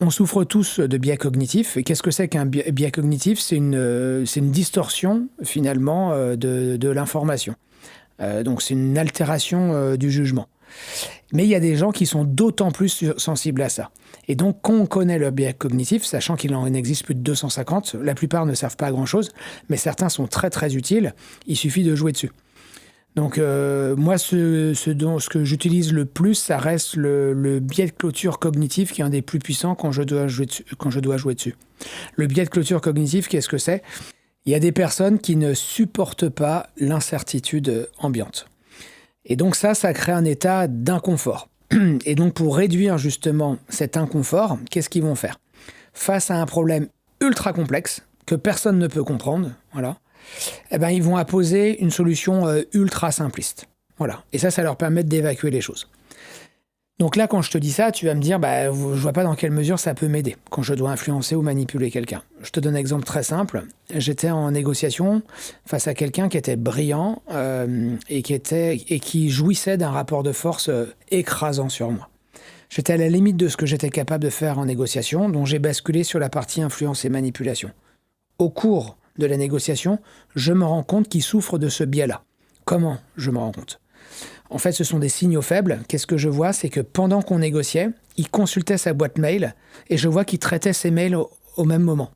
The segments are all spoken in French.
On souffre tous de biais cognitifs. Et qu'est-ce que c'est qu'un biais cognitif ? C'est une distorsion, finalement, de l'information. Donc, c'est une altération du jugement. Mais il y a des gens qui sont d'autant plus sensibles à ça. Et donc, quand on connaît le biais cognitif, sachant qu'il en existe plus de 250, la plupart ne servent pas à grand-chose, mais certains sont très, très utiles. Il suffit de jouer dessus. Donc, moi, ce que j'utilise le plus, ça reste le biais de clôture cognitif, qui est un des plus puissants quand je dois jouer dessus. Le biais de clôture cognitif, qu'est-ce que c'est ? Il y a des personnes qui ne supportent pas l'incertitude ambiante. Et donc ça crée un état d'inconfort. Et donc, pour réduire justement cet inconfort, qu'est-ce qu'ils vont faire ? Face à un problème ultra complexe, que personne ne peut comprendre, voilà, eh ben, ils vont apposer une solution ultra simpliste. Voilà. Et ça leur permet d'évacuer les choses. Donc là, quand je te dis ça, tu vas me dire, je vois pas dans quelle mesure ça peut m'aider quand je dois influencer ou manipuler quelqu'un. Je te donne un exemple très simple. J'étais en négociation face à quelqu'un qui était brillant et qui jouissait d'un rapport de force écrasant sur moi. J'étais à la limite de ce que j'étais capable de faire en négociation, dont j'ai basculé sur la partie influence et manipulation. Au cours de la négociation, je me rends compte qu'il souffre de ce biais-là. Comment je me rends compte ? En fait, ce sont des signaux faibles. Qu'est-ce que je vois ? C'est que pendant qu'on négociait, il consultait sa boîte mail et je vois qu'il traitait ses mails au même moment.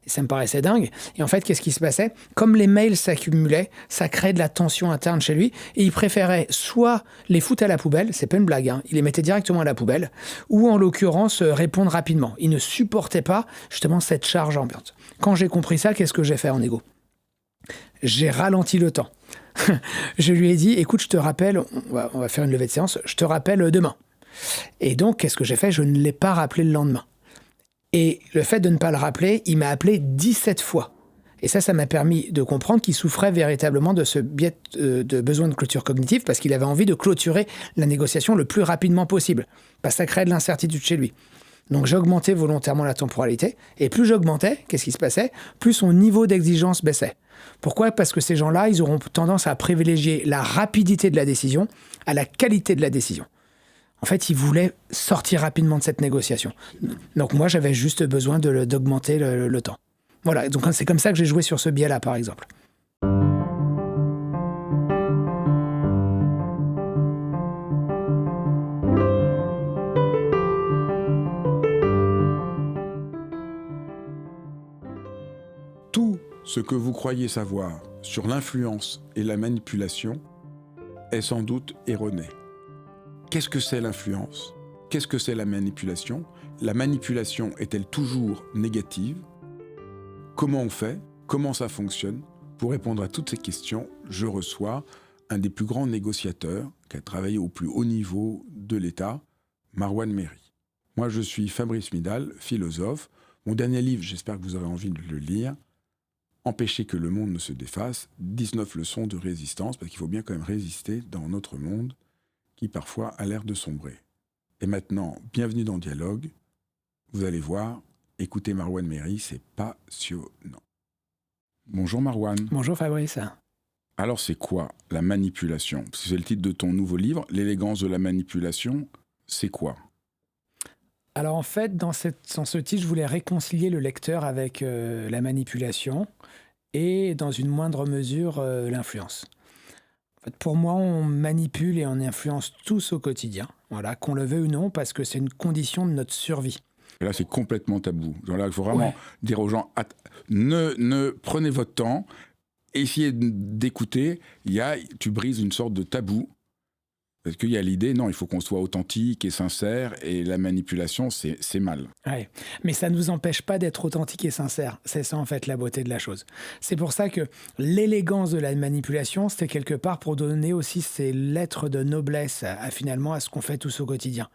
Et ça me paraissait dingue. Et en fait, qu'est-ce qui se passait ? Comme les mails s'accumulaient, ça créait de la tension interne chez lui et il préférait soit les foutre à la poubelle, c'est pas une blague, il les mettait directement à la poubelle, ou en l'occurrence répondre rapidement. Il ne supportait pas justement cette charge ambiante. Quand j'ai compris ça, qu'est-ce que j'ai fait en égo ? J'ai ralenti le temps. Je lui ai dit, écoute, je te rappelle, on va faire une levée de séance, je te rappelle demain. Et donc, qu'est-ce que j'ai fait ? Je ne l'ai pas rappelé le lendemain. Et le fait de ne pas le rappeler, il m'a appelé 17 fois. Et ça m'a permis de comprendre qu'il souffrait véritablement de ce biais de besoin de clôture cognitive parce qu'il avait envie de clôturer la négociation le plus rapidement possible. Parce que ça créait de l'incertitude chez lui. Donc j'ai augmenté volontairement la temporalité. Et plus j'augmentais, qu'est-ce qui se passait ? Plus son niveau d'exigence baissait. Pourquoi ? Parce que ces gens-là, ils auront tendance à privilégier la rapidité de la décision à la qualité de la décision. En fait, ils voulaient sortir rapidement de cette négociation. Donc moi, j'avais juste besoin d'augmenter le temps. Voilà, donc c'est comme ça que j'ai joué sur ce biais-là, par exemple. Tout ce que vous croyez savoir sur l'influence et la manipulation est sans doute erroné. Qu'est-ce que c'est l'influence ? Qu'est-ce que c'est la manipulation ? La manipulation est-elle toujours négative ? Comment on fait ? Comment ça fonctionne ? Pour répondre à toutes ces questions, je reçois un des plus grands négociateurs qui a travaillé au plus haut niveau de l'État, Marouane Méry. Moi, je suis Fabrice Midal, philosophe. Mon dernier livre, j'espère que vous aurez envie de le lire, Empêcher que le monde ne se défasse, 19 leçons de résistance, parce qu'il faut bien quand même résister dans notre monde qui parfois a l'air de sombrer. Et maintenant, bienvenue dans Dialogue. Vous allez voir, écoutez Marouane Méry, c'est passionnant. Bonjour Marouane. Bonjour Fabrice. Alors c'est quoi la manipulation ? Parce que c'est le titre de ton nouveau livre, L'élégance de la manipulation, c'est quoi ? Alors en fait, dans ce titre, je voulais réconcilier le lecteur avec la manipulation et dans une moindre mesure l'influence. En fait, pour moi, on manipule et on influence tous au quotidien, voilà, qu'on le veuille ou non, parce que c'est une condition de notre survie. Et là, c'est complètement tabou. Genre là, il faut vraiment dire aux gens, ne prenez votre temps, essayez d'écouter, tu brises une sorte de tabou. Parce qu'il y a l'idée, non, il faut qu'on soit authentique et sincère, et la manipulation, c'est mal. Ouais. Mais ça ne nous empêche pas d'être authentique et sincère. C'est ça, en fait, la beauté de la chose. C'est pour ça que l'élégance de la manipulation, c'était quelque part pour donner aussi ces lettres de noblesse finalement à ce qu'on fait tous au quotidien.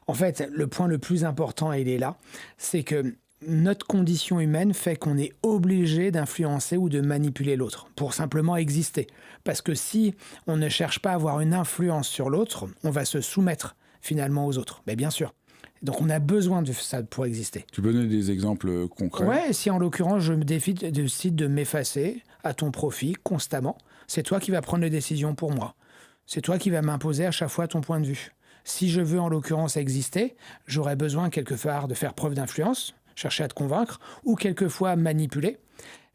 En fait, le point le plus important, et il est là, c'est que notre condition humaine fait qu'on est obligé d'influencer ou de manipuler l'autre pour simplement exister. Parce que si on ne cherche pas à avoir une influence sur l'autre, on va se soumettre finalement aux autres. Mais bien sûr. Donc on a besoin de ça pour exister. Tu peux donner des exemples concrets ? Ouais, si en l'occurrence je décide de m'effacer à ton profit constamment, c'est toi qui vas prendre les décisions pour moi. C'est toi qui vas m'imposer à chaque fois ton point de vue. Si je veux en l'occurrence exister, j'aurais besoin quelque part de faire preuve d'influence, chercher à te convaincre, ou quelquefois manipuler.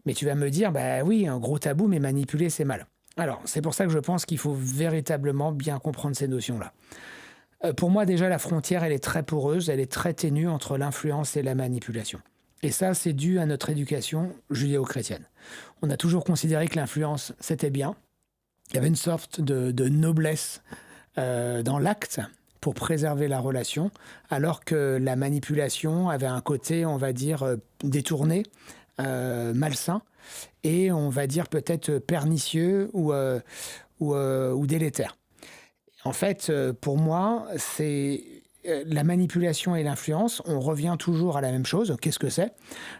Mais tu vas me dire, bah oui, un gros tabou, mais manipuler, c'est mal. Alors, c'est pour ça que je pense qu'il faut véritablement bien comprendre ces notions-là. Pour moi, déjà, la frontière, elle est très poreuse, elle est très ténue entre l'influence et la manipulation. Et ça, c'est dû à notre éducation judéo-chrétienne. On a toujours considéré que l'influence, c'était bien. Il y avait une sorte de noblesse dans l'acte pour préserver la relation, alors que la manipulation avait un côté, on va dire, détourné, malsain, et on va dire peut-être pernicieux ou délétère. En fait, pour moi, c'est la manipulation et l'influence, on revient toujours à la même chose. Qu'est-ce que c'est ?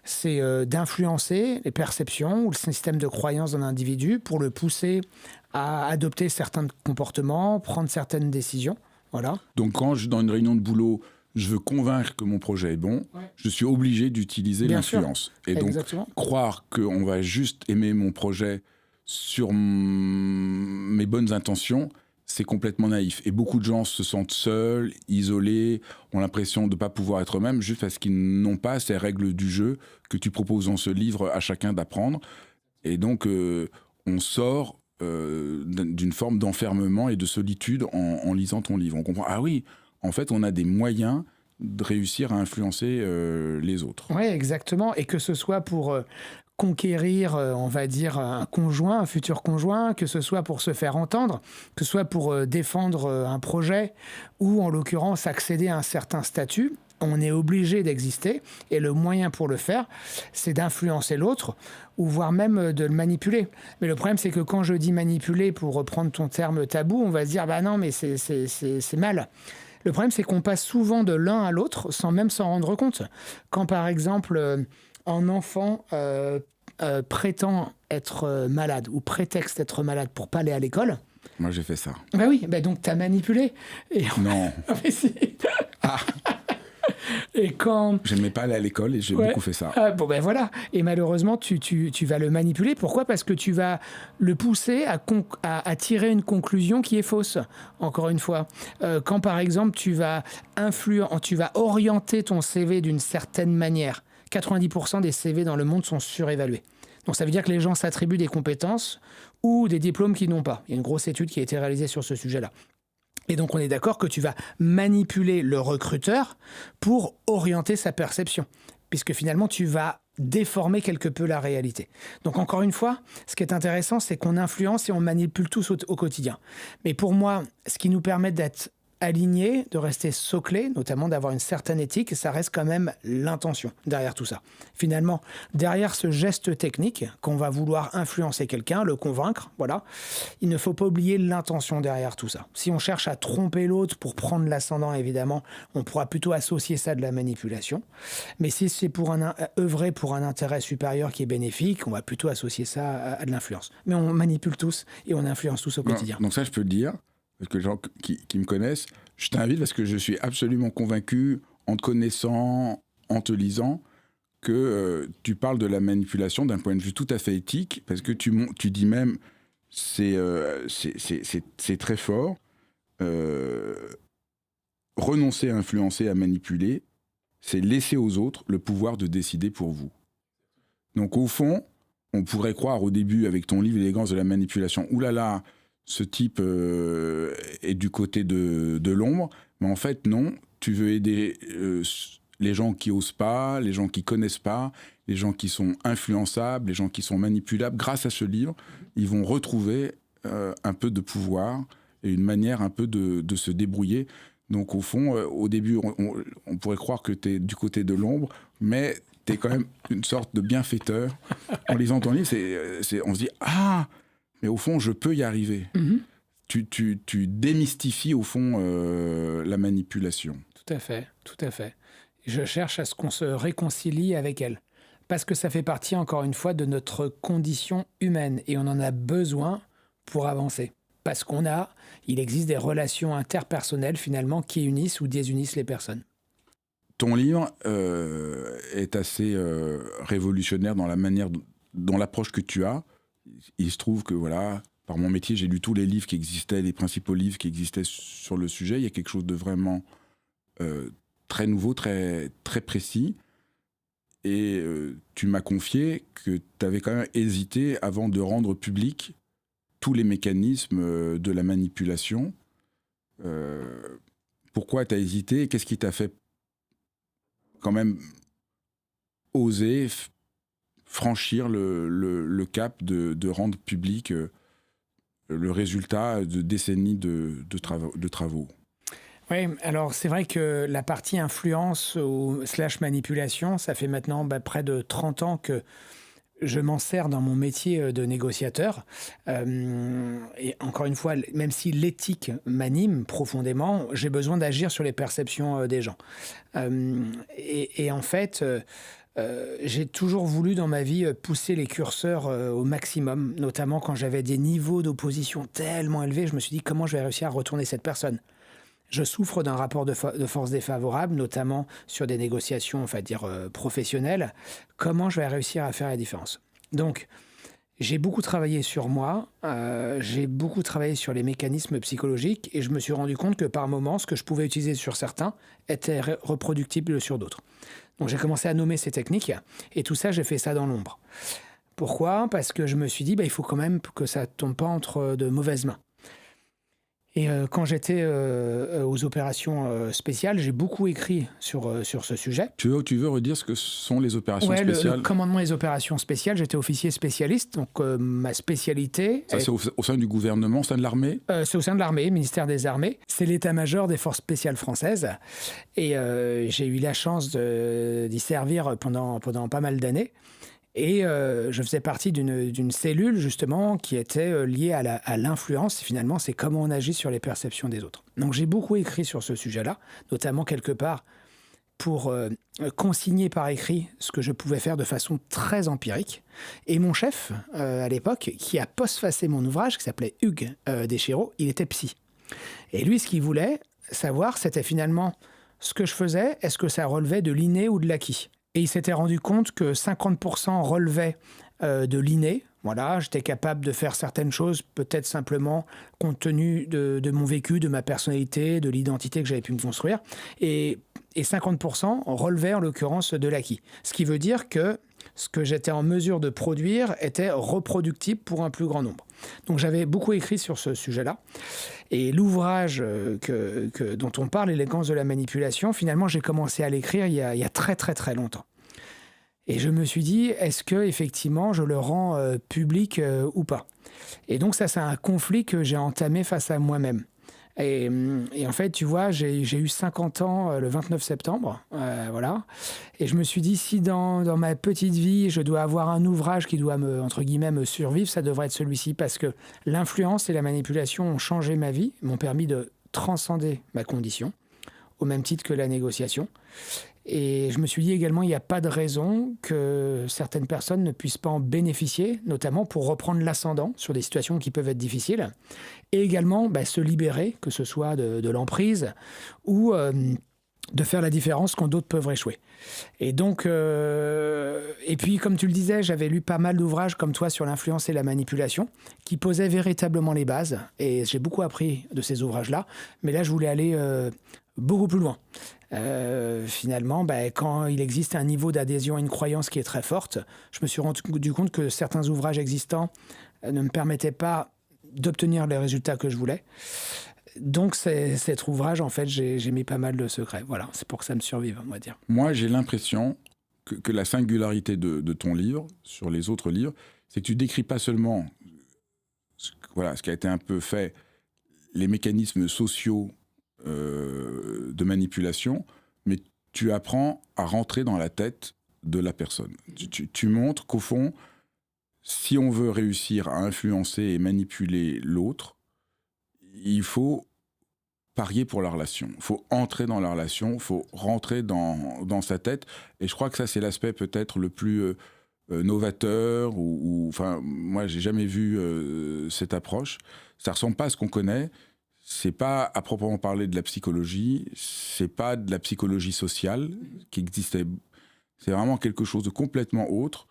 C'est d'influencer les perceptions ou le système de croyance d'un individu pour le pousser à adopter certains comportements, prendre certaines décisions. Voilà. Donc quand, dans une réunion de boulot, je veux convaincre que mon projet est bon, je suis obligé d'utiliser l'influence. Et donc, croire qu'on va juste aimer mon projet sur mes bonnes intentions, c'est complètement naïf. Et beaucoup de gens se sentent seuls, isolés, ont l'impression de ne pas pouvoir être eux-mêmes juste parce qu'ils n'ont pas ces règles du jeu que tu proposes dans ce livre à chacun d'apprendre. Et donc, on sort d'une forme d'enfermement et de solitude en lisant ton livre. On comprend, ah oui, en fait, on a des moyens de réussir à influencer les autres. Oui, exactement. Et que ce soit pour conquérir, on va dire, un conjoint, un futur conjoint, que ce soit pour se faire entendre, que ce soit pour défendre un projet, ou en l'occurrence accéder à un certain statut, on est obligé d'exister, et le moyen pour le faire, c'est d'influencer l'autre, ou voire même de le manipuler. Mais le problème, c'est que quand je dis manipuler, pour reprendre ton terme tabou, on va se dire, bah non, mais c'est mal. Le problème, c'est qu'on passe souvent de l'un à l'autre sans même s'en rendre compte. Quand, par exemple, un enfant prétend être malade ou prétexte être malade pour pas aller à l'école... Moi, j'ai fait ça. Bah oui, bah donc t'as manipulé. Et... Non. Mais si. Ah. Et quand... J'aimais pas aller à l'école et j'ai beaucoup fait ça. Ah, bon ben voilà. Et malheureusement, tu vas le manipuler. Pourquoi ? Parce que tu vas le pousser à tirer une conclusion qui est fausse. Encore une fois, quand par exemple tu vas orienter ton CV d'une certaine manière, 90% des CV dans le monde sont surévalués. Donc ça veut dire que les gens s'attribuent des compétences ou des diplômes qu'ils n'ont pas. Il y a une grosse étude qui a été réalisée sur ce sujet-là. Et donc on est d'accord que tu vas manipuler le recruteur pour orienter sa perception, puisque finalement tu vas déformer quelque peu la réalité. Donc encore une fois, ce qui est intéressant, c'est qu'on influence et on manipule tous au quotidien. Mais pour moi, ce qui nous permet d'être alignés, de rester soclés, notamment d'avoir une certaine éthique, ça reste quand même l'intention derrière tout ça. Finalement, derrière ce geste technique, qu'on va vouloir influencer quelqu'un, le convaincre, voilà, il ne faut pas oublier l'intention derrière tout ça. Si on cherche à tromper l'autre pour prendre l'ascendant, évidemment, on pourra plutôt associer ça de la manipulation. Mais si c'est pour œuvrer pour un intérêt supérieur qui est bénéfique, on va plutôt associer ça à de l'influence. Mais on manipule tous et on influence tous au quotidien. Donc ça, je peux le dire. Parce que les gens qui me connaissent, je t'invite parce que je suis absolument convaincu, en te connaissant, en te lisant, que tu parles de la manipulation d'un point de vue tout à fait éthique, parce que tu dis même, c'est très fort, renoncer à influencer, à manipuler, c'est laisser aux autres le pouvoir de décider pour vous. Donc au fond, on pourrait croire au début, avec ton livre L'élégance de la manipulation, oulala, ce type est du côté de l'ombre, mais en fait non, tu veux aider les gens qui osent pas, les gens qui connaissent pas, les gens qui sont influençables, les gens qui sont manipulables. Grâce à ce livre, ils vont retrouver un peu de pouvoir et une manière un peu de se débrouiller. Donc au fond, au début, on pourrait croire que tu es du côté de l'ombre, mais tu es quand même une sorte de bienfaiteur. En lisant ton livre, on se dit « Ah !» Mais au fond, je peux y arriver. Mm-hmm. Tu démystifies, au fond, la manipulation. Tout à fait, tout à fait. Je cherche à ce qu'on se réconcilie avec elle. Parce que ça fait partie, encore une fois, de notre condition humaine. Et on en a besoin pour avancer. Parce il existe des relations interpersonnelles, finalement, qui unissent ou désunissent les personnes. Ton livre est assez révolutionnaire dans la manière, dans l'approche que tu as. Il se trouve que voilà, par mon métier, j'ai lu tous les livres qui existaient, les principaux livres qui existaient sur le sujet. Il y a quelque chose de vraiment très nouveau, très, très précis. Et tu m'as confié que tu avais quand même hésité avant de rendre public tous les mécanismes de la manipulation. Pourquoi tu as hésité? Qu'est-ce qui t'a fait quand même oser franchir le cap de rendre public le résultat de décennies de travaux? Oui, alors c'est vrai que la partie influence ou / manipulation, ça fait maintenant près de 30 ans que je m'en sers dans mon métier de négociateur. Et encore une fois, même si l'éthique m'anime profondément, j'ai besoin d'agir sur les perceptions des gens. Et en fait, j'ai toujours voulu dans ma vie pousser les curseurs au maximum, notamment quand j'avais des niveaux d'opposition tellement élevés. Je me suis dit, comment je vais réussir à retourner cette personne? Je souffre d'un rapport de force défavorable, notamment sur des négociations, professionnelles. Comment je vais réussir à faire la différence? Donc, j'ai beaucoup travaillé sur moi, j'ai beaucoup travaillé sur les mécanismes psychologiques et je me suis rendu compte que par moments, ce que je pouvais utiliser sur certains était reproductible sur d'autres. Donc, j'ai commencé à nommer ces techniques et tout ça, j'ai fait ça dans l'ombre. Pourquoi? Parce que je me suis dit, il faut quand même que ça ne tombe pas entre de mauvaises mains. Et quand j'étais aux opérations spéciales, j'ai beaucoup écrit sur ce sujet. Tu veux redire ce que sont les opérations Le spéciales? commandement des opérations spéciales, j'étais officier spécialiste, donc ma spécialité... Ça, c'est au sein du gouvernement, au sein de l'armée? C'est au sein de l'armée, ministère des Armées. C'est l'état-major des forces spéciales françaises. Et j'ai eu la chance d'y servir pendant pas mal d'années. Et je faisais partie d'une cellule, justement, qui était liée à l'influence. Finalement, c'est comment on agit sur les perceptions des autres. Donc, j'ai beaucoup écrit sur ce sujet-là, notamment quelque part pour consigner par écrit ce que je pouvais faire de façon très empirique. Et mon chef, à l'époque, qui a postfacé mon ouvrage, qui s'appelait Hugues Deschéreaux, il était psy. Et lui, ce qu'il voulait savoir, c'était finalement ce que je faisais, est-ce que ça relevait de l'inné ou de l'acquis? Et il s'était rendu compte que 50% relevait de l'inné. Voilà, j'étais capable de faire certaines choses, peut-être simplement compte tenu de mon vécu, de ma personnalité, de l'identité que j'avais pu me construire. Et 50% relevait en l'occurrence de l'acquis. Ce qui veut dire que ce que j'étais en mesure de produire était reproductible pour un plus grand nombre. Donc j'avais beaucoup écrit sur ce sujet-là. Et l'ouvrage dont on parle, L'élégance de la manipulation, finalement j'ai commencé à l'écrire il y a très très très longtemps. Et je me suis dit, est-ce que effectivement je le rends public ou pas? Et donc ça, c'est un conflit que j'ai entamé face à moi-même. Et en fait, tu vois, j'ai eu 50 ans le 29 septembre, voilà. Et je me suis dit, si dans ma petite vie, je dois avoir un ouvrage qui doit entre guillemets, me survivre, ça devrait être celui-ci, parce que l'influence et la manipulation ont changé ma vie, m'ont permis de transcender ma condition, au même titre que la négociation. Et je me suis dit également, il n'y a pas de raison que certaines personnes ne puissent pas en bénéficier, notamment pour reprendre l'ascendant sur des situations qui peuvent être difficiles, et également se libérer, que ce soit de l'emprise ou de faire la différence quand d'autres peuvent échouer. Et donc, et puis comme tu le disais, j'avais lu pas mal d'ouvrages comme toi sur l'influence et la manipulation, qui posaient véritablement les bases, et j'ai beaucoup appris de ces ouvrages-là, mais là je voulais aller beaucoup plus loin. Finalement, quand il existe un niveau d'adhésion à une croyance qui est très forte, je me suis rendu compte que certains ouvrages existants ne me permettaient pas d'obtenir les résultats que je voulais. Donc cet ouvrage, en fait, j'ai mis pas mal de secrets. Voilà, c'est pour que ça me survive, on va dire. Moi, j'ai l'impression que la singularité de ton livre, sur les autres livres, c'est que tu décris pas seulement ce qui a été un peu fait, les mécanismes sociaux de manipulation, mais tu apprends à rentrer dans la tête de la personne. Tu montres qu'au fond, si on veut réussir à influencer et manipuler l'autre, il faut parier pour la relation. Il faut entrer dans la relation, il faut rentrer dans sa tête. Et je crois que ça, c'est l'aspect peut-être le plus novateur. Enfin, moi, j'ai jamais vu cette approche. Ça ressemble pas à ce qu'on connaît. C'est pas à proprement parler de la psychologie, c'est pas de la psychologie sociale qui existait. C'est vraiment quelque chose de complètement autre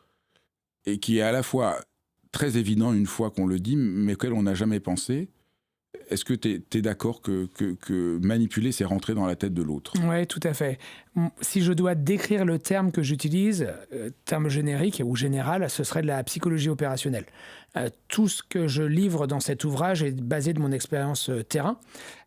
et qui est à la fois très évident une fois qu'on le dit, mais auquel on n'a jamais pensé. Est-ce que tu es d'accord que manipuler, c'est rentrer dans la tête de l'autre? Oui, tout à fait. Si je dois décrire le terme que j'utilise, terme générique ou général, ce serait de la psychologie opérationnelle. Tout ce que je livre dans cet ouvrage est basé de mon expérience terrain.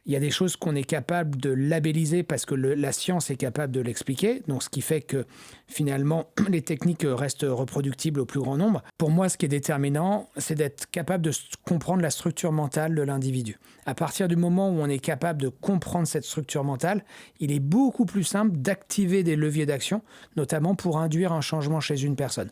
Il y a des choses qu'on est capable de labelliser parce que la science est capable de l'expliquer, donc ce qui fait que finalement les techniques restent reproductibles au plus grand nombre. Pour moi, ce qui est déterminant, c'est d'être capable de comprendre la structure mentale de l'individu. À partir du moment où on est capable de comprendre cette structure mentale, il est beaucoup plus simple d'activer des leviers d'action, notamment pour induire un changement chez une personne.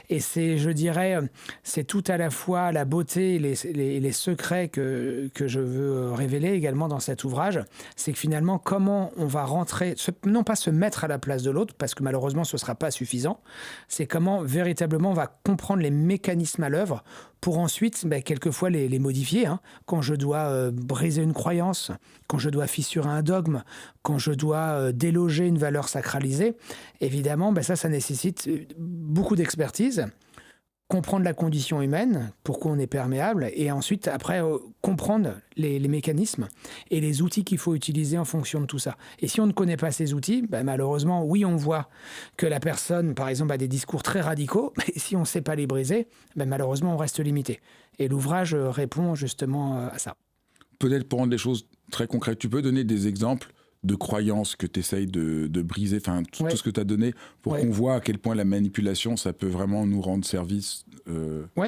Et c'est, je dirais, c'est tout à la fois la beauté et les secrets que je veux révéler également dans cet ouvrage, c'est que finalement, comment on va rentrer, non pas se mettre à la place de l'autre, parce que malheureusement, ce ne sera pas suffisant, c'est comment véritablement on va comprendre les mécanismes à l'œuvre pour ensuite, quelquefois, les modifier. Quand je dois briser une croyance, quand je dois fissurer un dogme, quand je dois déloger une valeur sacralisée, évidemment, ça nécessite beaucoup d'expertise. Comprendre la condition humaine, pourquoi on est perméable, et ensuite, après, comprendre les mécanismes et les outils qu'il faut utiliser en fonction de tout ça. Et si on ne connaît pas ces outils, malheureusement, oui, on voit que la personne, par exemple, a des discours très radicaux, mais si on ne sait pas les briser, malheureusement, on reste limité. Et l'ouvrage répond justement à ça. Peut-être pour rendre les choses très concrètes, tu peux donner des exemples de croyances que tu essayes de briser, tout ce que tu as donné, pour qu'on voit à quel point la manipulation, ça peut vraiment nous rendre service. Oui.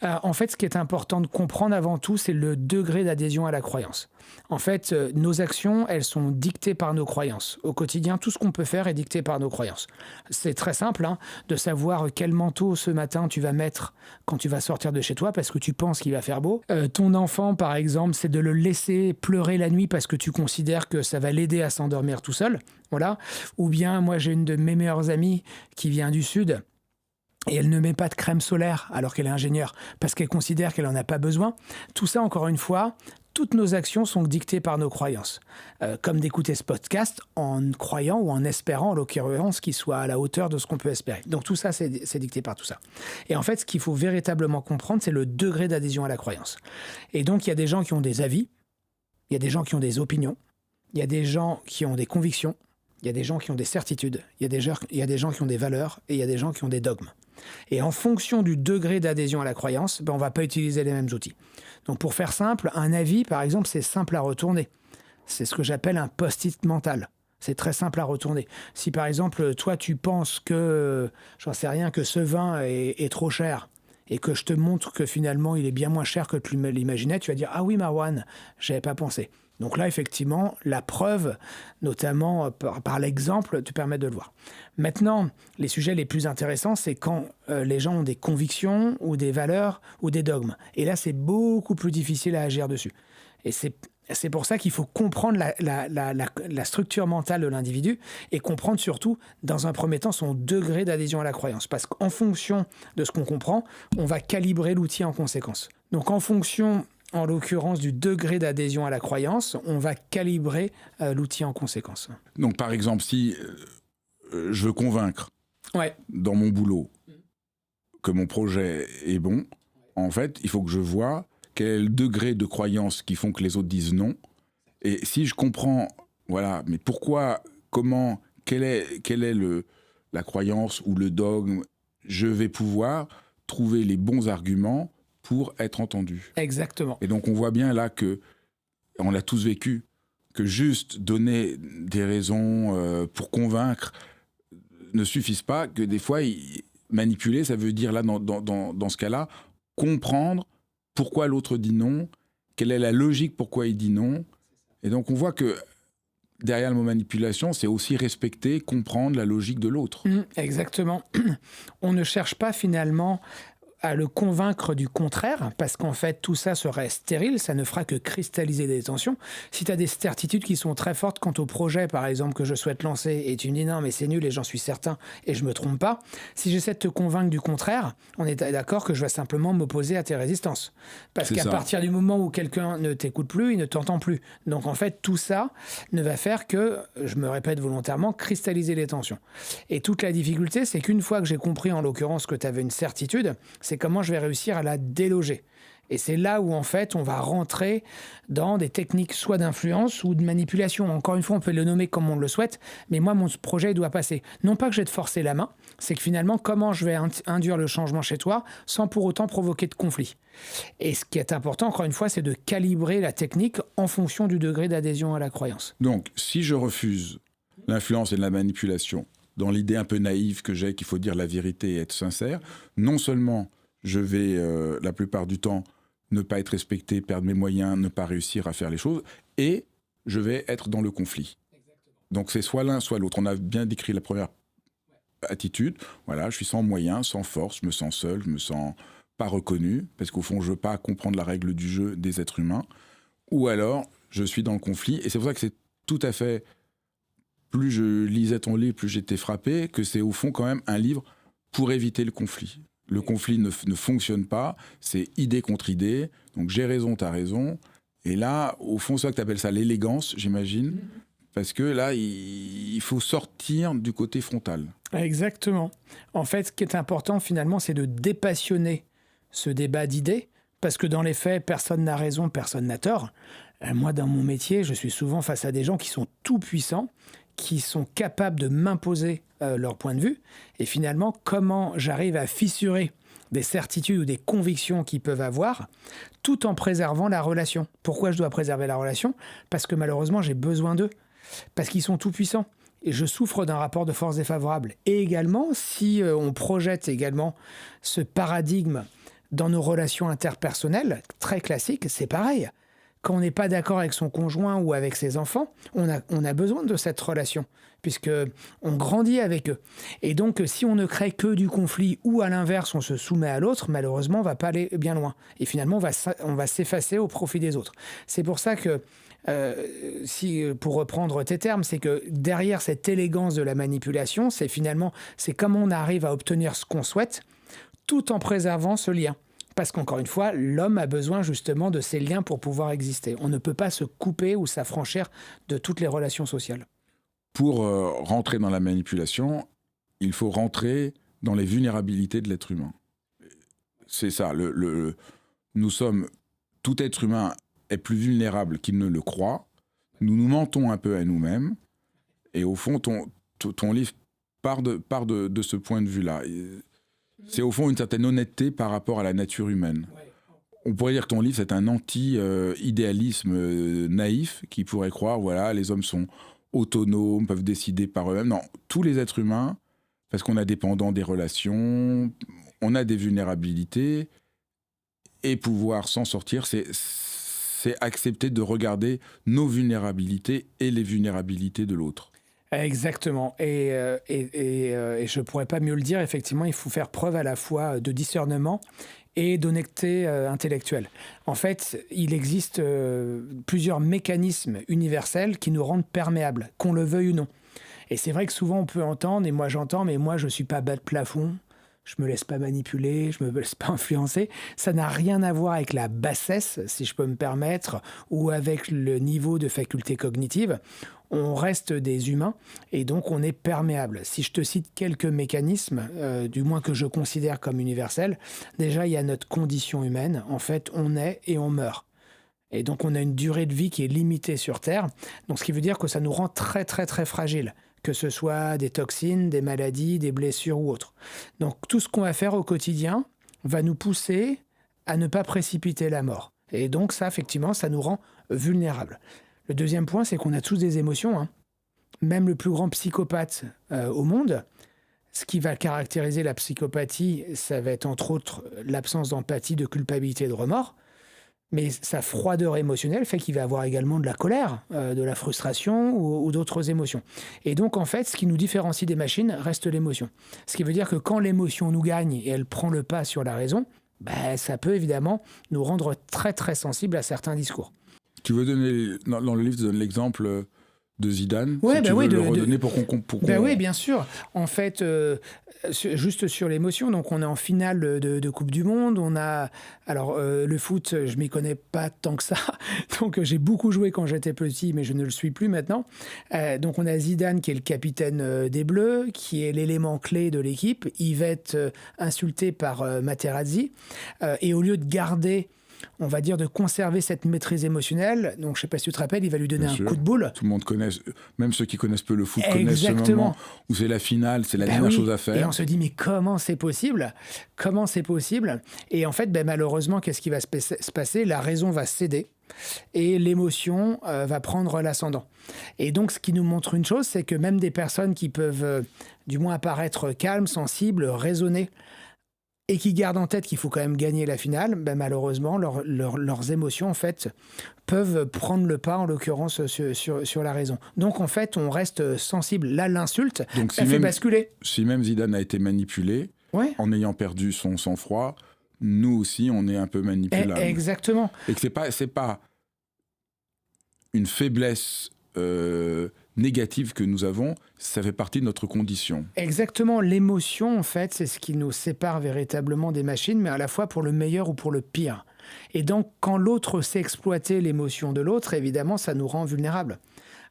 En fait, ce qui est important de comprendre avant tout, c'est le degré d'adhésion à la croyance. En fait, nos actions, elles sont dictées par nos croyances. Au quotidien, tout ce qu'on peut faire est dicté par nos croyances. C'est très simple de savoir quel manteau ce matin tu vas mettre quand tu vas sortir de chez toi parce que tu penses qu'il va faire beau. Ton enfant, par exemple, c'est de le laisser pleurer la nuit parce que tu considères que ça va l'aider à s'endormir tout seul. Voilà. Ou bien, moi, j'ai une de mes meilleures amies qui vient du Sud. Et elle ne met pas de crème solaire alors qu'elle est ingénieure parce qu'elle considère qu'elle n'en a pas besoin. Tout ça, encore une fois, toutes nos actions sont dictées par nos croyances. Comme d'écouter ce podcast en croyant ou en espérant, en l'occurrence, qu'il soit à la hauteur de ce qu'on peut espérer. Donc tout ça, c'est dicté par tout ça. Et en fait, ce qu'il faut véritablement comprendre, c'est le degré d'adhésion à la croyance. Et donc, il y a des gens qui ont des avis, il y a des gens qui ont des opinions, il y a des gens qui ont des convictions, il y a des gens qui ont des certitudes, il y a des gens qui ont des valeurs et il y a des gens qui ont des dogmes. Et en fonction du degré d'adhésion à la croyance, on ne va pas utiliser les mêmes outils. Donc pour faire simple, un avis, par exemple, c'est simple à retourner. C'est ce que j'appelle un post-it mental. C'est très simple à retourner. Si par exemple, toi, tu penses que, j'en sais rien, que ce vin est trop cher, et que je te montre que finalement, il est bien moins cher que tu l'imaginais, tu vas dire « Ah oui, Marwan, je n'avais pas pensé ». Donc là, effectivement, la preuve, notamment par l'exemple, te permet de le voir. Maintenant, les sujets les plus intéressants, c'est quand les gens ont des convictions ou des valeurs ou des dogmes. Et là, c'est beaucoup plus difficile à agir dessus. Et c'est pour ça qu'il faut comprendre la structure mentale de l'individu et comprendre surtout, dans un premier temps, son degré d'adhésion à la croyance. Parce qu'en fonction de ce qu'on comprend, on va calibrer l'outil en conséquence. Donc en fonction, en l'occurrence, du degré d'adhésion à la croyance, on va calibrer l'outil en conséquence. Donc par exemple, si je veux convaincre dans mon boulot que mon projet est bon, en fait, il faut que je vois quel est le degré de croyance qui font que les autres disent non. Et si je comprends, voilà, mais pourquoi, comment, quelle est la croyance ou le dogme, je vais pouvoir trouver les bons arguments pour être entendu. Exactement. Et donc on voit bien là que, on l'a tous vécu, que juste donner des raisons pour convaincre ne suffisent pas, que des fois manipuler, ça veut dire là dans ce cas-là, comprendre pourquoi l'autre dit non, quelle est la logique pourquoi il dit non. Et donc on voit que derrière le mot manipulation, c'est aussi respecter, comprendre la logique de l'autre. Exactement. On ne cherche pas finalement à le convaincre du contraire, parce qu'en fait, tout ça serait stérile, ça ne fera que cristalliser des tensions. Si tu as des certitudes qui sont très fortes quant au projet, par exemple, que je souhaite lancer, et tu me dis non, mais c'est nul et j'en suis certain, et je me trompe pas, si j'essaie de te convaincre du contraire, on est d'accord que je vais simplement m'opposer à tes résistances. Parce qu'à partir du moment où quelqu'un ne t'écoute plus, il ne t'entend plus. Donc en fait, tout ça ne va faire que, je me répète volontairement, cristalliser les tensions. Et toute la difficulté, c'est qu'une fois que j'ai compris, en l'occurrence, que tu avais une certitude, c'est comment je vais réussir à la déloger. Et c'est là où, en fait, on va rentrer dans des techniques soit d'influence ou de manipulation. Encore une fois, on peut le nommer comme on le souhaite, mais moi, mon projet doit passer. Non pas que je vais te forcer la main, c'est que finalement, comment je vais induire le changement chez toi sans pour autant provoquer de conflit. Et ce qui est important, encore une fois, c'est de calibrer la technique en fonction du degré d'adhésion à la croyance. Donc, si je refuse l'influence et la manipulation, dans l'idée un peu naïve que j'ai qu'il faut dire la vérité et être sincère, non seulement je vais, la plupart du temps, ne pas être respecté, perdre mes moyens, ne pas réussir à faire les choses, et je vais être dans le conflit. Exactement. Donc c'est soit l'un, soit l'autre. On a bien décrit la première attitude. Voilà, je suis sans moyens, sans force, je me sens seul, je me sens pas reconnu, parce qu'au fond, je veux pas comprendre la règle du jeu des êtres humains. Ou alors, je suis dans le conflit, et c'est pour ça que c'est tout à fait... Plus je lisais ton livre, plus j'étais frappé, que c'est au fond quand même un livre pour éviter le conflit. Le conflit ne fonctionne pas, c'est idée contre idée, donc j'ai raison, t'as raison. Et là, au fond, c'est ça que t'appelles ça l'élégance, j'imagine, parce que là, il faut sortir du côté frontal. Exactement. En fait, ce qui est important, finalement, c'est de dépassionner ce débat d'idées, parce que dans les faits, personne n'a raison, personne n'a tort. Moi, dans mon métier, je suis souvent face à des gens qui sont tout-puissants, qui sont capables de m'imposer leur point de vue. Et finalement, comment j'arrive à fissurer des certitudes ou des convictions qu'ils peuvent avoir, tout en préservant la relation. Pourquoi je dois préserver la relation ? Parce que malheureusement, j'ai besoin d'eux. Parce qu'ils sont tout-puissants. Et je souffre d'un rapport de force défavorable. Et également, si on projette également ce paradigme dans nos relations interpersonnelles, très classique, c'est pareil. Quand on n'est pas d'accord avec son conjoint ou avec ses enfants, on a besoin de cette relation, puisqu'on grandit avec eux. Et donc, si on ne crée que du conflit ou à l'inverse, on se soumet à l'autre, malheureusement, on ne va pas aller bien loin. Et finalement, on va s'effacer au profit des autres. C'est pour ça que, pour reprendre tes termes, c'est que derrière cette élégance de la manipulation, c'est comment on arrive à obtenir ce qu'on souhaite, tout en préservant ce lien. Parce qu'encore une fois, l'homme a besoin justement de ces liens pour pouvoir exister. On ne peut pas se couper ou s'affranchir de toutes les relations sociales. Pour rentrer dans la manipulation, il faut rentrer dans les vulnérabilités de l'être humain. C'est ça. Tout être humain est plus vulnérable qu'il ne le croit. Nous nous mentons un peu à nous-mêmes. Et au fond, ton livre part de ce point de vue-là. C'est au fond une certaine honnêteté par rapport à la nature humaine. On pourrait dire que ton livre, c'est un anti-idéalisme naïf qui pourrait croire, voilà, les hommes sont autonomes, peuvent décider par eux-mêmes. Non, tous les êtres humains, parce qu'on a dépendant des relations, on a des vulnérabilités, et pouvoir s'en sortir, c'est accepter de regarder nos vulnérabilités et les vulnérabilités de l'autre. Exactement. Et je ne pourrais pas mieux le dire. Effectivement, il faut faire preuve à la fois de discernement et d'honnêteté intellectuelle. En fait, il existe plusieurs mécanismes universels qui nous rendent perméables, qu'on le veuille ou non. Et c'est vrai que souvent on peut entendre, et moi j'entends, mais moi je ne suis pas bas de plafond, je ne me laisse pas manipuler, je ne me laisse pas influencer. Ça n'a rien à voir avec la bassesse, si je peux me permettre, ou avec le niveau de faculté cognitive. On reste des humains et donc on est perméable. Si je te cite quelques mécanismes, du moins que je considère comme universels, déjà il y a notre condition humaine. En fait, on est et on meurt. Et donc on a une durée de vie qui est limitée sur Terre. Donc ce qui veut dire que ça nous rend très très très fragiles, que ce soit des toxines, des maladies, des blessures ou autres. Donc tout ce qu'on va faire au quotidien va nous pousser à ne pas précipiter la mort. Et donc ça, effectivement, ça nous rend vulnérables. Le deuxième point, c'est qu'on a tous des émotions. Hein. Même le plus grand psychopathe au monde, ce qui va caractériser la psychopathie, ça va être entre autres l'absence d'empathie, de culpabilité, de remords. Mais sa froideur émotionnelle fait qu'il va avoir également de la colère, de la frustration ou d'autres émotions. Et donc, en fait, ce qui nous différencie des machines reste l'émotion. Ce qui veut dire que quand l'émotion nous gagne et elle prend le pas sur la raison, ça peut évidemment nous rendre très très sensibles à certains discours. Tu veux donner, dans le livre, tu donnes l'exemple de Zidane, ouais, si tu veux le redonner pour qu'on... Oui, bien sûr. En fait, juste sur l'émotion, donc on est en finale de Coupe du Monde. On a, alors le foot, je m'y connais pas tant que ça, donc j'ai beaucoup joué quand j'étais petit, mais je ne le suis plus maintenant. Donc on a Zidane qui est le capitaine des Bleus, qui est l'élément clé de l'équipe. Il va être insulté par Materazzi, et au lieu de garder, on va dire, de conserver cette maîtrise émotionnelle. Donc, je ne sais pas si tu te rappelles, il va lui donner un coup de boule. Tout le monde connaît, même ceux qui connaissent peu le foot, connaissent ce moment où c'est la finale, c'est la dernière chose à faire. Et on se dit, mais comment c'est possible ? Comment c'est possible ? Et en fait, malheureusement, qu'est-ce qui va se passer ? La raison va céder et l'émotion va prendre l'ascendant. Et donc, ce qui nous montre une chose, c'est que même des personnes qui peuvent, du moins, apparaître calmes, sensibles, raisonnées, et qui gardent en tête qu'il faut quand même gagner la finale, malheureusement, leurs émotions, en fait, peuvent prendre le pas, en l'occurrence, sur la raison. Donc, en fait, on reste sensible. Là, l'insulte, elle fait basculer. Si même Zidane a été manipulé, en ayant perdu son sang-froid, nous aussi, on est un peu manipulables. Exactement. Et que c'est pas une faiblesse négative que nous avons, ça fait partie de notre condition. Exactement. L'émotion, en fait, c'est ce qui nous sépare véritablement des machines, mais à la fois pour le meilleur ou pour le pire. Et donc, quand l'autre sait exploiter l'émotion de l'autre, évidemment, ça nous rend vulnérables.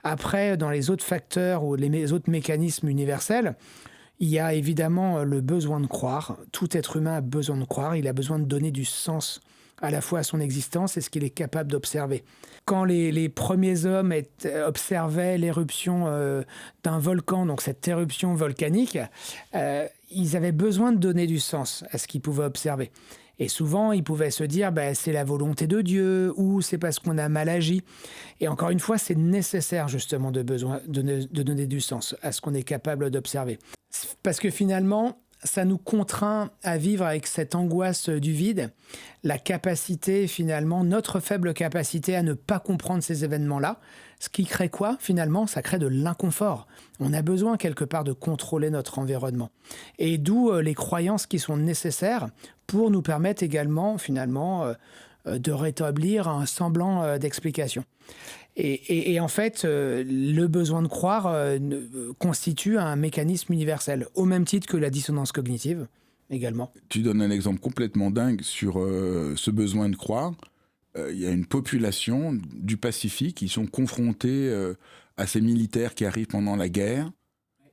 Après, dans les autres facteurs ou les autres mécanismes universels, il y a évidemment le besoin de croire. Tout être humain a besoin de croire. Il a besoin de donner du sens à la fois à son existence et ce qu'il est capable d'observer. Quand les premiers hommes observaient l'éruption d'un volcan, donc cette éruption volcanique, ils avaient besoin de donner du sens à ce qu'ils pouvaient observer. Et souvent, ils pouvaient se dire c'est la volonté de Dieu ou c'est parce qu'on a mal agi. Et encore une fois, c'est nécessaire justement de donner du sens à ce qu'on est capable d'observer. Parce que finalement, ça nous contraint à vivre avec cette angoisse du vide, la capacité finalement, notre faible capacité à ne pas comprendre ces événements-là. Ce qui crée quoi finalement ? Ça crée de l'inconfort. On a besoin quelque part de contrôler notre environnement. Et d'où les croyances qui sont nécessaires pour nous permettre également finalement de rétablir un semblant d'explication. Et en fait, le besoin de croire constitue un mécanisme universel, au même titre que la dissonance cognitive également. Tu donnes un exemple complètement dingue sur ce besoin de croire. Il y a une population du Pacifique qui sont confrontés à ces militaires qui arrivent pendant la guerre.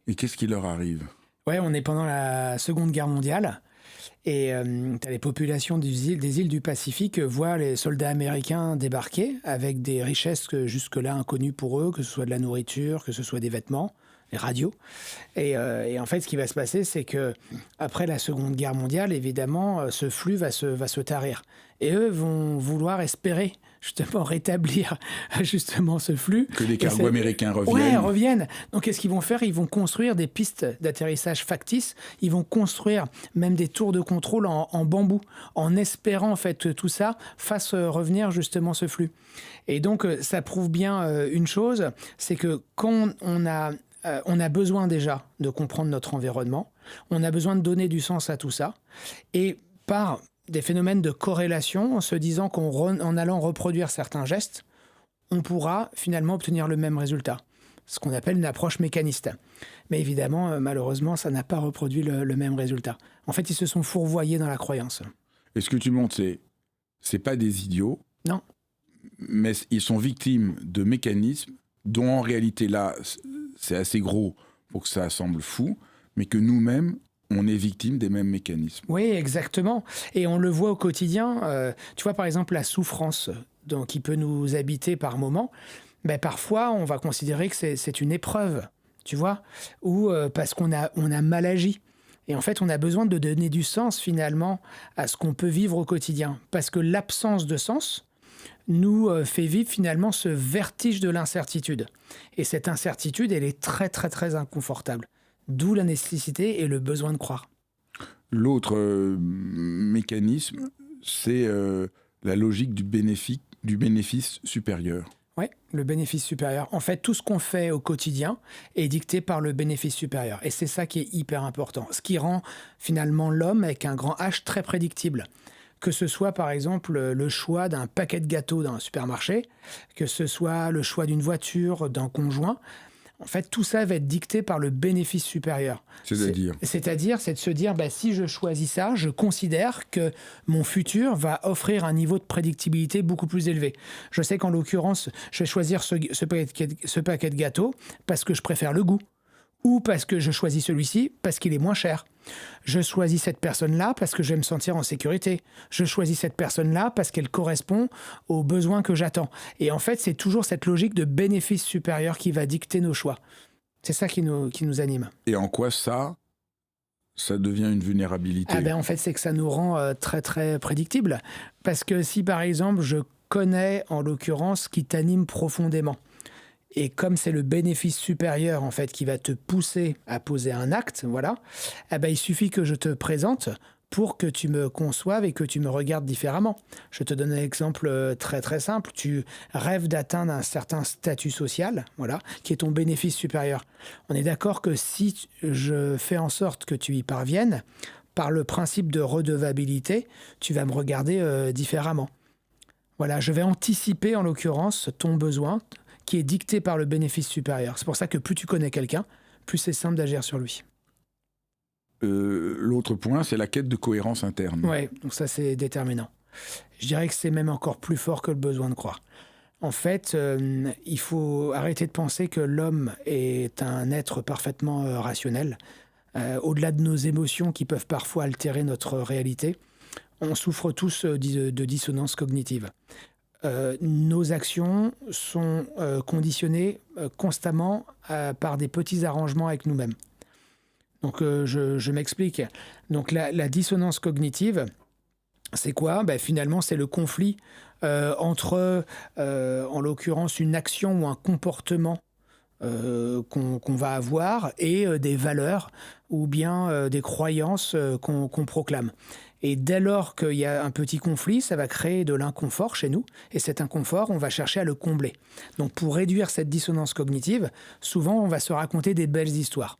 Et qu'est-ce qui leur arrive ? Ouais, on est pendant la Seconde Guerre mondiale. Et les populations des îles du Pacifique voient les soldats américains débarquer avec des richesses jusque-là inconnues pour eux, que ce soit de la nourriture, que ce soit des vêtements, les radios. Et en fait, ce qui va se passer, c'est que après la Seconde Guerre mondiale, évidemment, ce flux va se tarir. Et eux vont vouloir espérer justement rétablir justement ce flux. Que les cargos américains reviennent. Ouais, reviennent. Donc, qu'est-ce qu'ils vont faire ? Ils vont construire des pistes d'atterrissage factices. Ils vont construire même des tours de contrôle en bambou, en espérant en fait que tout ça fasse revenir justement ce flux. Et donc, ça prouve bien une chose, c'est que quand on a besoin déjà de comprendre notre environnement, on a besoin de donner du sens à tout ça, et par des phénomènes de corrélation, en se disant qu'en allant reproduire certains gestes, on pourra finalement obtenir le même résultat, ce qu'on appelle une approche mécaniste. Mais évidemment, malheureusement, ça n'a pas reproduit le même résultat. En fait, ils se sont fourvoyés dans la croyance. Et ce que tu montres, c'est pas des idiots. Non. Mais ils sont victimes de mécanismes dont en réalité, là, c'est assez gros pour que ça semble fou, mais que nous-mêmes, on est victime des mêmes mécanismes. Oui, exactement. Et on le voit au quotidien. Tu vois, par exemple, la souffrance qui peut nous habiter par moments. Parfois, on va considérer que c'est une épreuve, tu vois, ou parce qu'on a mal agi. Et en fait, on a besoin de donner du sens, finalement, à ce qu'on peut vivre au quotidien. Parce que l'absence de sens nous fait vivre, finalement, ce vertige de l'incertitude. Et cette incertitude, elle est très, très, très inconfortable. D'où la nécessité et le besoin de croire. L'autre mécanisme, c'est la logique du bénéfice supérieur. Oui, le bénéfice supérieur. En fait, tout ce qu'on fait au quotidien est dicté par le bénéfice supérieur. Et c'est ça qui est hyper important. Ce qui rend finalement l'homme, avec un grand H, très prédictible. Que ce soit, par exemple, le choix d'un paquet de gâteaux dans un supermarché, que ce soit le choix d'une voiture, d'un conjoint. En fait, tout ça va être dicté par le bénéfice supérieur. C'est-à-dire, c'est de se dire, si je choisis ça, je considère que mon futur va offrir un niveau de prédictibilité beaucoup plus élevé. Je sais qu'en l'occurrence, je vais choisir ce paquet de gâteaux parce que je préfère le goût. Ou parce que je choisis celui-ci parce qu'il est moins cher. Je choisis cette personne-là parce que je vais me sentir en sécurité. Je choisis cette personne-là parce qu'elle correspond aux besoins que j'attends. Et en fait, c'est toujours cette logique de bénéfice supérieur qui va dicter nos choix. C'est ça qui nous anime. et en quoi ça devient une vulnérabilité? En fait, c'est que ça nous rend très, très prédictibles. Parce que si, par exemple, je connais, en l'occurrence, ce qui t'anime profondément, et comme c'est le bénéfice supérieur en fait qui va te pousser à poser un acte, voilà, il suffit que je te présente pour que tu me conçoives et que tu me regardes différemment. Je te donne un exemple très très simple. Tu rêves d'atteindre un certain statut social, voilà, qui est ton bénéfice supérieur. On est d'accord que si je fais en sorte que tu y parviennes, par le principe de redevabilité, tu vas me regarder différemment. Voilà, je vais anticiper en l'occurrence ton besoin qui est dicté par le bénéfice supérieur. C'est pour ça que plus tu connais quelqu'un, plus c'est simple d'agir sur lui. L'autre point, c'est la quête de cohérence interne. Oui, donc ça c'est déterminant. Je dirais que c'est même encore plus fort que le besoin de croire. En fait, il faut arrêter de penser que l'homme est un être parfaitement rationnel. Au-delà de nos émotions qui peuvent parfois altérer notre réalité, on souffre tous de dissonance cognitive. Nos actions sont conditionnées constamment par des petits arrangements avec nous-mêmes. Donc, je m'explique. Donc, la dissonance cognitive, c'est quoi ? Finalement, c'est le conflit entre, en l'occurrence, une action ou un comportement qu'on va avoir et des valeurs ou bien des croyances qu'on proclame. Et dès lors qu'il y a un petit conflit, ça va créer de l'inconfort chez nous. Et cet inconfort, on va chercher à le combler. Donc pour réduire cette dissonance cognitive, souvent on va se raconter des belles histoires.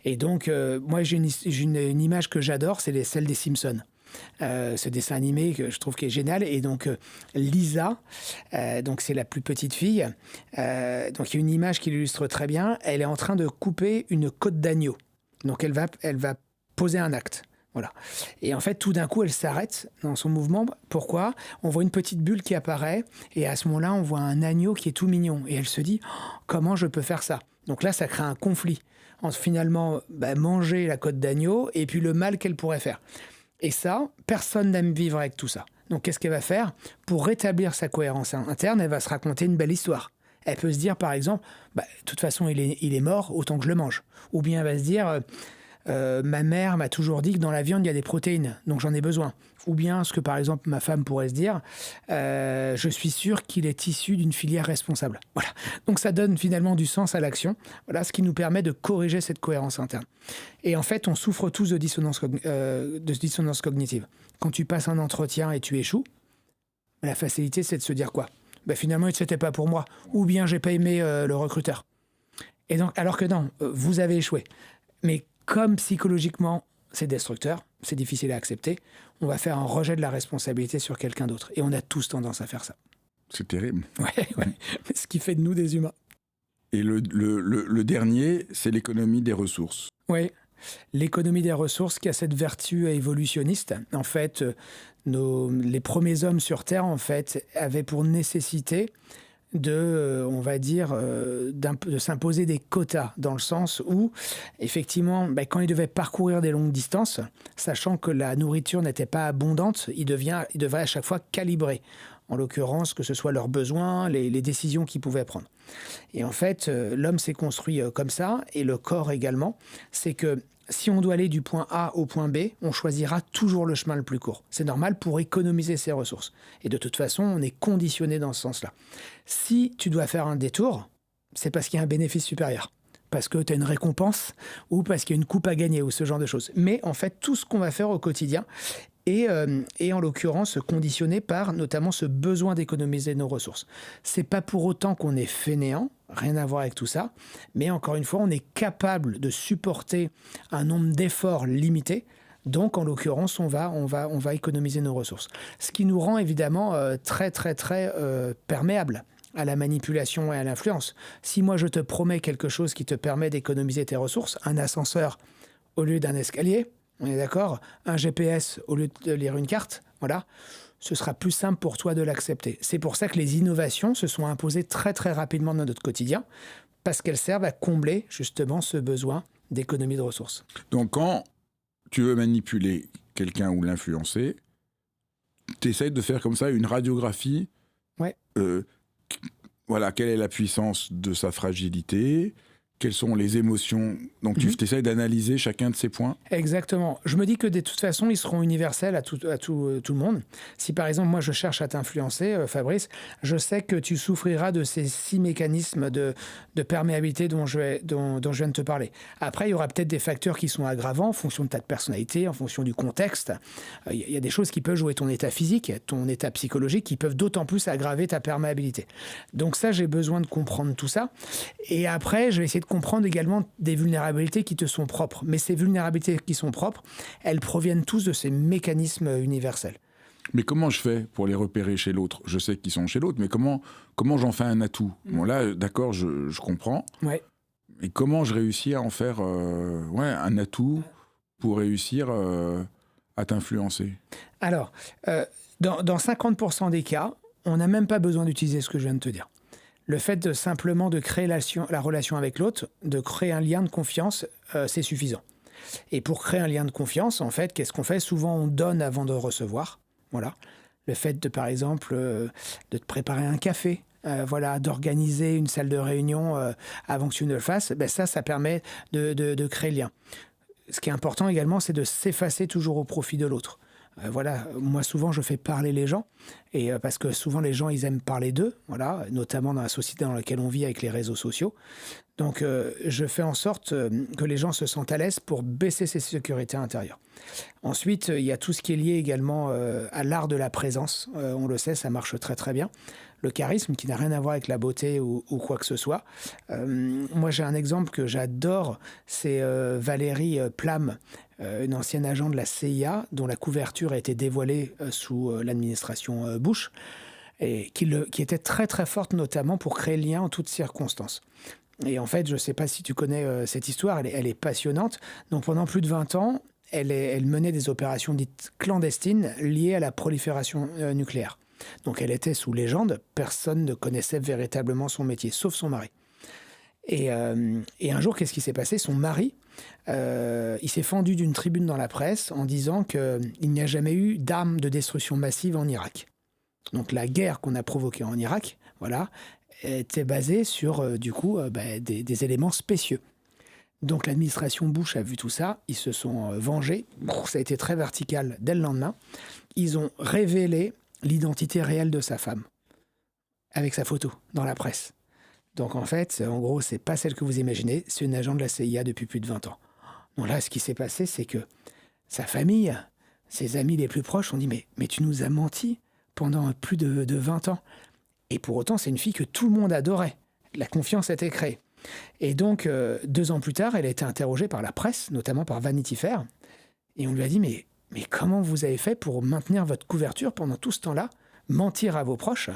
Et donc moi j'ai une image que j'adore, c'est celle des Simpsons. Ce dessin animé que je trouve qui est génial. Et donc Lisa, donc c'est la plus petite fille, donc il y a une image qui l'illustre très bien. Elle est en train de couper une côte d'agneau. Donc elle va poser un acte. Voilà. Et en fait, tout d'un coup, elle s'arrête dans son mouvement. Pourquoi ? On voit une petite bulle qui apparaît et à ce moment-là, on voit un agneau qui est tout mignon. Et elle se dit « Comment je peux faire ça ?» Donc là, ça crée un conflit entre finalement manger la côte d'agneau et puis le mal qu'elle pourrait faire. Et ça, personne n'aime vivre avec tout ça. Donc qu'est-ce qu'elle va faire ? Pour rétablir sa cohérence interne, elle va se raconter une belle histoire. Elle peut se dire, par exemple, de toute façon, il est mort, autant que je le mange. Ou bien elle va se dire... ma mère m'a toujours dit que dans la viande, il y a des protéines, donc j'en ai besoin. Ou bien ce que, par exemple, ma femme pourrait se dire, je suis sûr qu'il est issu d'une filière responsable. Voilà. Donc ça donne finalement du sens à l'action, voilà, ce qui nous permet de corriger cette cohérence interne. Et en fait, on souffre tous de dissonance cognitive. Quand tu passes un entretien et tu échoues, la facilité, c'est de se dire quoi ? Finalement, c'était pas pour moi. Ou bien, j'ai pas aimé le recruteur. Et donc, alors que non, vous avez échoué. Mais comme psychologiquement, c'est destructeur, c'est difficile à accepter, on va faire un rejet de la responsabilité sur quelqu'un d'autre. Et on a tous tendance à faire ça. C'est terrible. Ouais. Ce qui fait de nous des humains. Et le dernier, c'est l'économie des ressources. Oui, l'économie des ressources qui a cette vertu évolutionniste. En fait, les premiers hommes sur Terre, en fait, avaient pour nécessité de s'imposer des quotas, dans le sens où, effectivement, quand ils devaient parcourir des longues distances, sachant que la nourriture n'était pas abondante, ils devaient à chaque fois calibrer, en l'occurrence, que ce soit leurs besoins, les décisions qu'ils pouvaient prendre. Et en fait, l'homme s'est construit comme ça, et le corps également, c'est que si on doit aller du point A au point B, on choisira toujours le chemin le plus court. C'est normal pour économiser ses ressources. Et de toute façon, on est conditionné dans ce sens-là. Si tu dois faire un détour, c'est parce qu'il y a un bénéfice supérieur. Parce que tu as une récompense ou parce qu'il y a une coupe à gagner ou ce genre de choses. Mais en fait, tout ce qu'on va faire au quotidien est en l'occurrence conditionné par notamment ce besoin d'économiser nos ressources. C'est pas pour autant qu'on est fainéant, rien à voir avec tout ça, mais encore une fois, on est capable de supporter un nombre d'efforts limités. Donc, en l'occurrence, on va économiser nos ressources. Ce qui nous rend évidemment très, très, très perméables à la manipulation et à l'influence. Si moi, je te promets quelque chose qui te permet d'économiser tes ressources, un ascenseur au lieu d'un escalier, on est d'accord, un GPS au lieu de lire une carte, voilà, ce sera plus simple pour toi de l'accepter. C'est pour ça que les innovations se sont imposées très très rapidement dans notre quotidien, parce qu'elles servent à combler justement ce besoin d'économie de ressources. Donc quand tu veux manipuler quelqu'un ou l'influencer, tu essaies de faire comme ça une radiographie. Ouais. Voilà, quelle est la puissance de sa fragilité, quelles sont les émotions. Donc tu essaies d'analyser chacun de ces points. Exactement. Je me dis que de toute façon, ils seront universels à tout le monde. Si par exemple, moi, je cherche à t'influencer, Fabrice, je sais que tu souffriras de ces 6 mécanismes de perméabilité dont je viens de te parler. Après, il y aura peut-être des facteurs qui sont aggravants en fonction de ta personnalité, en fonction du contexte. Il y a des choses qui peuvent jouer ton état physique, ton état psychologique, qui peuvent d'autant plus aggraver ta perméabilité. Donc ça, j'ai besoin de comprendre tout ça. Et après, je vais essayer de comprendre également des vulnérabilités qui te sont propres. Mais ces vulnérabilités qui sont propres, elles proviennent tous de ces mécanismes universels. Mais comment je fais pour les repérer chez l'autre ? Je sais qu'ils sont chez l'autre, mais comment j'en fais un atout ? Bon là, d'accord, je comprends. Ouais. Et comment je réussis à en faire un atout pour réussir à t'influencer ? Alors, dans 50% des cas, on n'a même pas besoin d'utiliser ce que je viens de te dire. Le fait de simplement de créer la relation avec l'autre, de créer un lien de confiance, c'est suffisant. Et pour créer un lien de confiance, en fait, qu'est-ce qu'on fait ? Souvent, on donne avant de recevoir. Voilà. Le fait de, par exemple, de te préparer un café, d'organiser une salle de réunion avant que tu ne le fasses, ça permet de créer le lien. Ce qui est important également, c'est de s'effacer toujours au profit de l'autre. Moi souvent je fais parler les gens, et parce que souvent les gens ils aiment parler d'eux, notamment dans la société dans laquelle on vit avec les réseaux sociaux. Donc je fais en sorte que les gens se sentent à l'aise pour baisser ses sécurités intérieures. Ensuite, il y a tout ce qui est lié également à l'art de la présence. On le sait, ça marche très très bien. Le charisme qui n'a rien à voir avec la beauté ou quoi que ce soit. Moi j'ai un exemple que j'adore, c'est Valérie Plame, une ancienne agent de la CIA dont la couverture a été dévoilée sous l'administration Bush, et qui était très très forte notamment pour créer le lien en toutes circonstances. Et en fait, je ne sais pas si tu connais cette histoire, elle est passionnante. Donc pendant plus de 20 ans, elle menait des opérations dites clandestines liées à la prolifération nucléaire. Donc elle était sous légende, personne ne connaissait véritablement son métier, sauf son mari. Et un jour, qu'est-ce qui s'est passé ? Son mari, il s'est fendu d'une tribune dans la presse en disant qu'il n'y a jamais eu d'armes de destruction massive en Irak. Donc la guerre qu'on a provoquée en Irak, était basée sur des éléments spécieux. Donc l'administration Bush a vu tout ça, ils se sont vengés, ça a été très vertical dès le lendemain. Ils ont révélé l'identité réelle de sa femme, avec sa photo, dans la presse. Donc en fait, en gros, c'est pas celle que vous imaginez, c'est une agent de la CIA depuis plus de 20 ans. Donc là, ce qui s'est passé, c'est que sa famille, ses amis les plus proches ont dit « mais tu nous as menti pendant plus de 20 ans ». Et pour autant, c'est une fille que tout le monde adorait. La confiance était créée. Et donc, 2 ans plus tard, elle a été interrogée par la presse, notamment par Vanity Fair. Et on lui a dit, mais comment vous avez fait pour maintenir votre couverture pendant tout ce temps-là, mentir à vos proches ?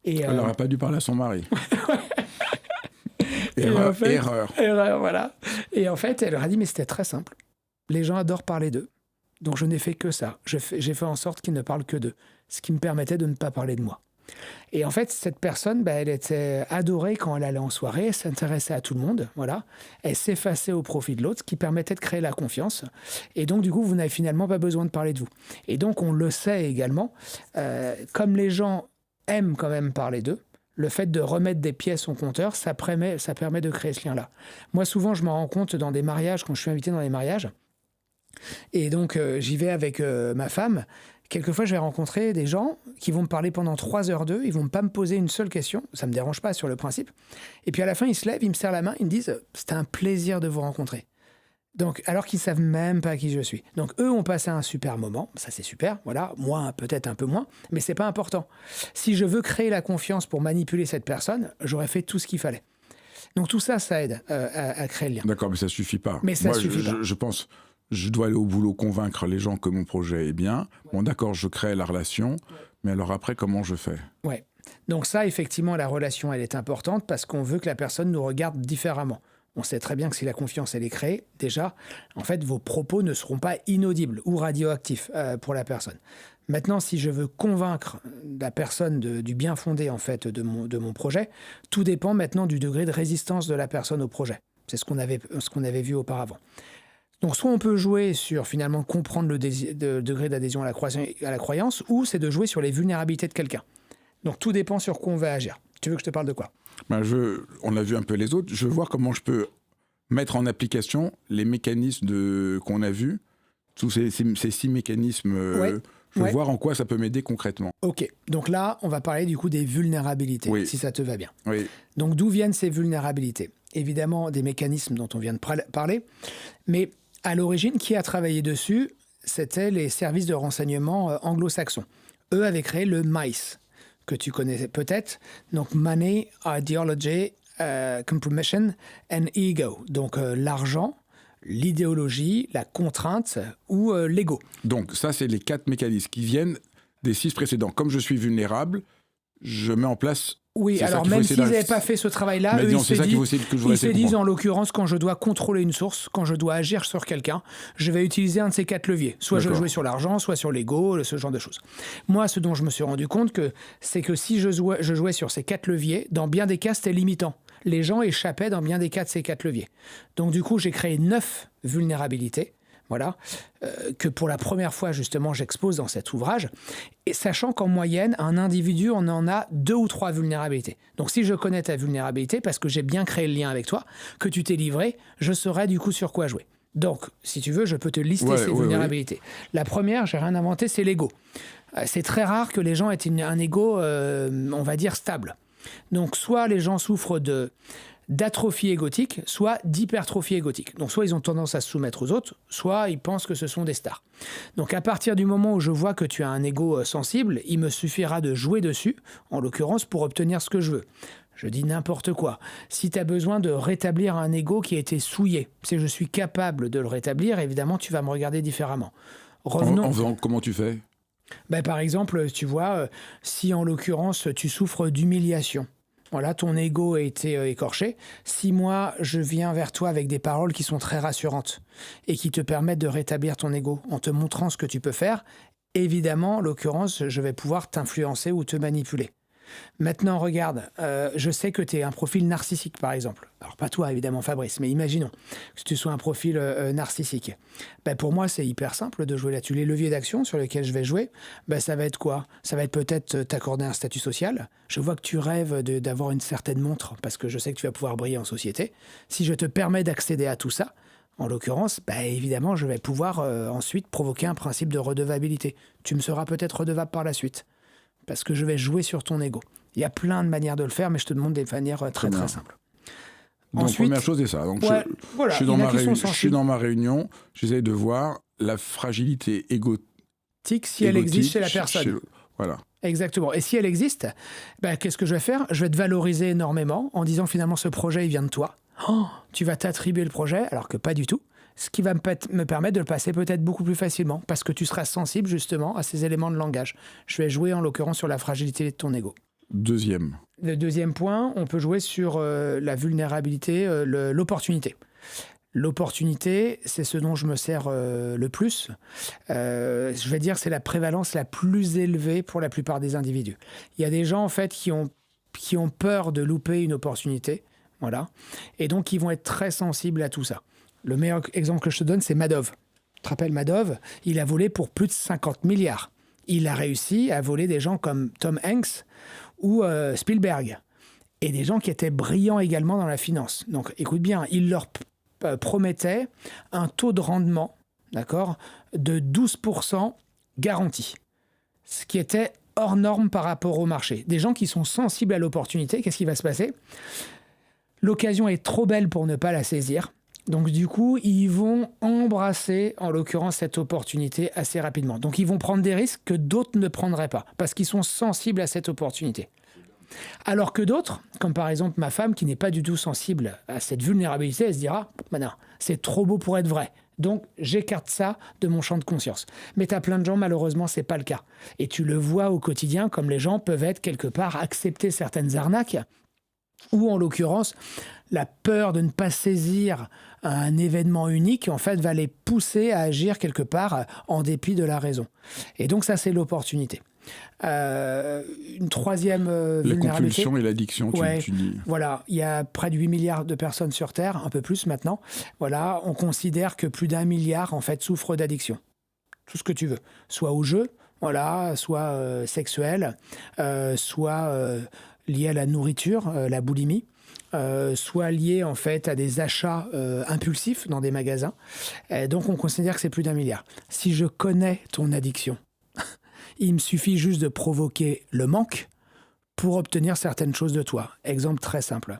Et, elle n'aurait pas dû parler à son mari. Erreur, voilà. Et en fait, elle leur a dit, mais c'était très simple. Les gens adorent parler d'eux. Donc, je n'ai fait que ça. J'ai fait en sorte qu'ils ne parlent que d'eux. Ce qui me permettait de ne pas parler de moi. Et en fait, cette personne, elle était adorée quand elle allait en soirée, elle s'intéressait à tout le monde, Elle s'effaçait au profit de l'autre, ce qui permettait de créer la confiance. Et donc, du coup, vous n'avez finalement pas besoin de parler de vous. Et donc, on le sait également, comme les gens aiment quand même parler d'eux, le fait de remettre des pièces au compteur, ça permet de créer ce lien-là. Moi, souvent, je m'en rends compte dans des mariages, quand je suis invité dans les mariages. Et donc, j'y vais avec ma femme. Quelquefois, je vais rencontrer des gens qui vont me parler pendant 3 heures d'eux, ils vont pas me poser une seule question, ça me dérange pas sur le principe. Et puis à la fin, ils se lèvent, ils me serrent la main, ils me disent « c'était un plaisir de vous rencontrer ». Donc, alors qu'ils savent même pas qui je suis. Donc, eux ont passé un super moment, ça c'est super, moi peut-être un peu moins, mais c'est pas important. Si je veux créer la confiance pour manipuler cette personne, j'aurais fait tout ce qu'il fallait. Donc tout ça, ça aide à créer le lien. D'accord, mais ça suffit pas. Mais ça suffit pas. Je pense... Je dois aller au boulot, convaincre les gens que mon projet est bien. Bon, d'accord, je crée la relation, mais alors après, comment je fais ? Ouais. Donc ça, effectivement, la relation, elle est importante parce qu'on veut que la personne nous regarde différemment. On sait très bien que si la confiance, elle est créée, déjà, en fait, vos propos ne seront pas inaudibles ou radioactifs pour la personne. Maintenant, si je veux convaincre la personne du bien fondé, en fait, de mon projet, tout dépend maintenant du degré de résistance de la personne au projet. C'est ce qu'on avait vu auparavant. Donc, soit on peut jouer sur, finalement, comprendre le degré d'adhésion à la croyance, ou c'est de jouer sur les vulnérabilités de quelqu'un. Donc, tout dépend sur quoi on va agir. Tu veux que je te parle de quoi ? On a vu un peu les autres. Je veux voir comment je peux mettre en application les mécanismes qu'on a vus, tous ces 6 mécanismes. Ouais. Je veux voir en quoi ça peut m'aider concrètement. Ok, donc là, on va parler du coup des vulnérabilités, si ça te va bien. Oui. Donc d'où viennent ces vulnérabilités ? Évidemment, des mécanismes dont on vient de parler, mais à l'origine, qui a travaillé dessus ? C'était les services de renseignement anglo-saxons. Eux avaient créé le MICE, que tu connais peut-être, donc Money, Ideology, Compromission and Ego, donc l'argent, l'idéologie, la contrainte ou l'ego. Donc ça, c'est les 4 mécanismes qui viennent des 6 précédents. Comme je suis vulnérable, je mets en place... Oui, alors même s'ils n'avaient pas fait ce travail-là, eux, ils se disent en l'occurrence, quand je dois contrôler une source, quand je dois agir sur quelqu'un, je vais utiliser un de ces 4 leviers. Soit je vais jouer sur l'argent, soit sur l'ego, ce genre de choses. Moi, ce dont je me suis rendu compte, c'est que si je jouais sur ces 4 leviers, dans bien des cas, c'était limitant. Les gens échappaient dans bien des cas de ces 4 leviers. Donc du coup, j'ai créé 9 vulnérabilités, voilà, que pour la première fois, justement, j'expose dans cet ouvrage, et sachant qu'en moyenne, un individu, on en a 2 ou 3 vulnérabilités. Donc si je connais ta vulnérabilité, parce que j'ai bien créé le lien avec toi, que tu t'es livré, je saurai du coup sur quoi jouer. Donc, si tu veux, je peux te lister ces vulnérabilités. La première, j'ai rien inventé, c'est l'ego. C'est très rare que les gens aient un ego, on va dire, stable. Donc, soit les gens souffrent d'atrophie égotique, soit d'hypertrophie égotique. Donc, soit ils ont tendance à se soumettre aux autres, soit ils pensent que ce sont des stars. Donc, à partir du moment où je vois que tu as un ego sensible, il me suffira de jouer dessus, en l'occurrence, pour obtenir ce que je veux. Je dis n'importe quoi. Si tu as besoin de rétablir un ego qui a été souillé, si je suis capable de le rétablir, évidemment, tu vas me regarder différemment. Revenons. Comment tu fais ? Par exemple, tu vois, si en l'occurrence tu souffres d'humiliation, voilà, ton ego a été écorché, si moi je viens vers toi avec des paroles qui sont très rassurantes et qui te permettent de rétablir ton ego en te montrant ce que tu peux faire, évidemment, en l'occurrence, je vais pouvoir t'influencer ou te manipuler. Maintenant, regarde, je sais que tu es un profil narcissique, par exemple. Alors, pas toi, évidemment, Fabrice, mais imaginons que tu sois un profil narcissique. Pour moi, c'est hyper simple de jouer là-dessus. Les leviers d'action sur lesquels je vais jouer, ça va être quoi ? Ça va être peut-être t'accorder un statut social. Je vois que tu rêves d'avoir une certaine montre, parce que je sais que tu vas pouvoir briller en société. Si je te permets d'accéder à tout ça, en l'occurrence, évidemment, je vais pouvoir ensuite provoquer un principe de redevabilité. Tu me seras peut-être redevable par la suite. Parce que je vais jouer sur ton ego. Il y a plein de manières de le faire, mais je te demande des manières très très simples. Donc, ensuite, première chose, c'est ça. Donc, je suis dans ma réunion, j'essaie de voir la fragilité égotique, si elle existe chez la personne. Voilà. Exactement. Et si elle existe, qu'est-ce que je vais faire ? Je vais te valoriser énormément en disant finalement ce projet, il vient de toi. Tu vas t'attribuer le projet, alors que pas du tout. Ce qui va me permettre de le passer peut-être beaucoup plus facilement, parce que tu seras sensible justement à ces éléments de langage. Je vais jouer en l'occurrence sur la fragilité de ton ego. Le deuxième point, on peut jouer sur la vulnérabilité, l'opportunité. L'opportunité, c'est ce dont je me sers le plus. Je vais dire c'est la prévalence la plus élevée pour la plupart des individus. Il y a des gens en fait qui ont peur de louper une opportunité, voilà, et donc ils vont être très sensibles à tout ça. Le meilleur exemple que je te donne, c'est Madoff. Tu te rappelles Madoff ? Il a volé pour plus de 50 milliards. Il a réussi à voler des gens comme Tom Hanks ou Spielberg. Et des gens qui étaient brillants également dans la finance. Donc écoute bien, il leur promettait un taux de rendement, d'accord, de 12% garanti. Ce qui était hors norme par rapport au marché. Des gens qui sont sensibles à l'opportunité, qu'est-ce qui va se passer ? L'occasion est trop belle pour ne pas la saisir. Donc du coup, ils vont embrasser, en l'occurrence, cette opportunité assez rapidement. Donc ils vont prendre des risques que d'autres ne prendraient pas, parce qu'ils sont sensibles à cette opportunité. Alors que d'autres, comme par exemple ma femme, qui n'est pas du tout sensible à cette vulnérabilité, elle se dira « non, c'est trop beau pour être vrai, Donc, j'écarte ça de mon champ de conscience. Mais tu as plein de gens, malheureusement, c'est pas le cas. Et tu le vois au quotidien, comme les gens peuvent être quelque part accepter certaines arnaques, ou en l'occurrence, la peur de ne pas saisir un événement unique, en fait, va les pousser à agir quelque part en dépit de la raison. Et donc, ça, c'est l'opportunité. Une troisième vulnérabilité. La compulsion et l'addiction, tu dis. Voilà, il y a près de 8 milliards de personnes sur Terre, un peu plus maintenant. Voilà, on considère que plus d'1 milliard, en fait, souffrent d'addiction. Tout ce que tu veux. Soit au jeu, voilà, soit sexuel, soit lié à la nourriture, la boulimie. Soit lié en fait à des achats impulsifs dans des magasins. Donc on considère que c'est plus d'1 milliard. Si je connais ton addiction, il me suffit juste de provoquer le manque pour obtenir certaines choses de toi. Exemple très simple.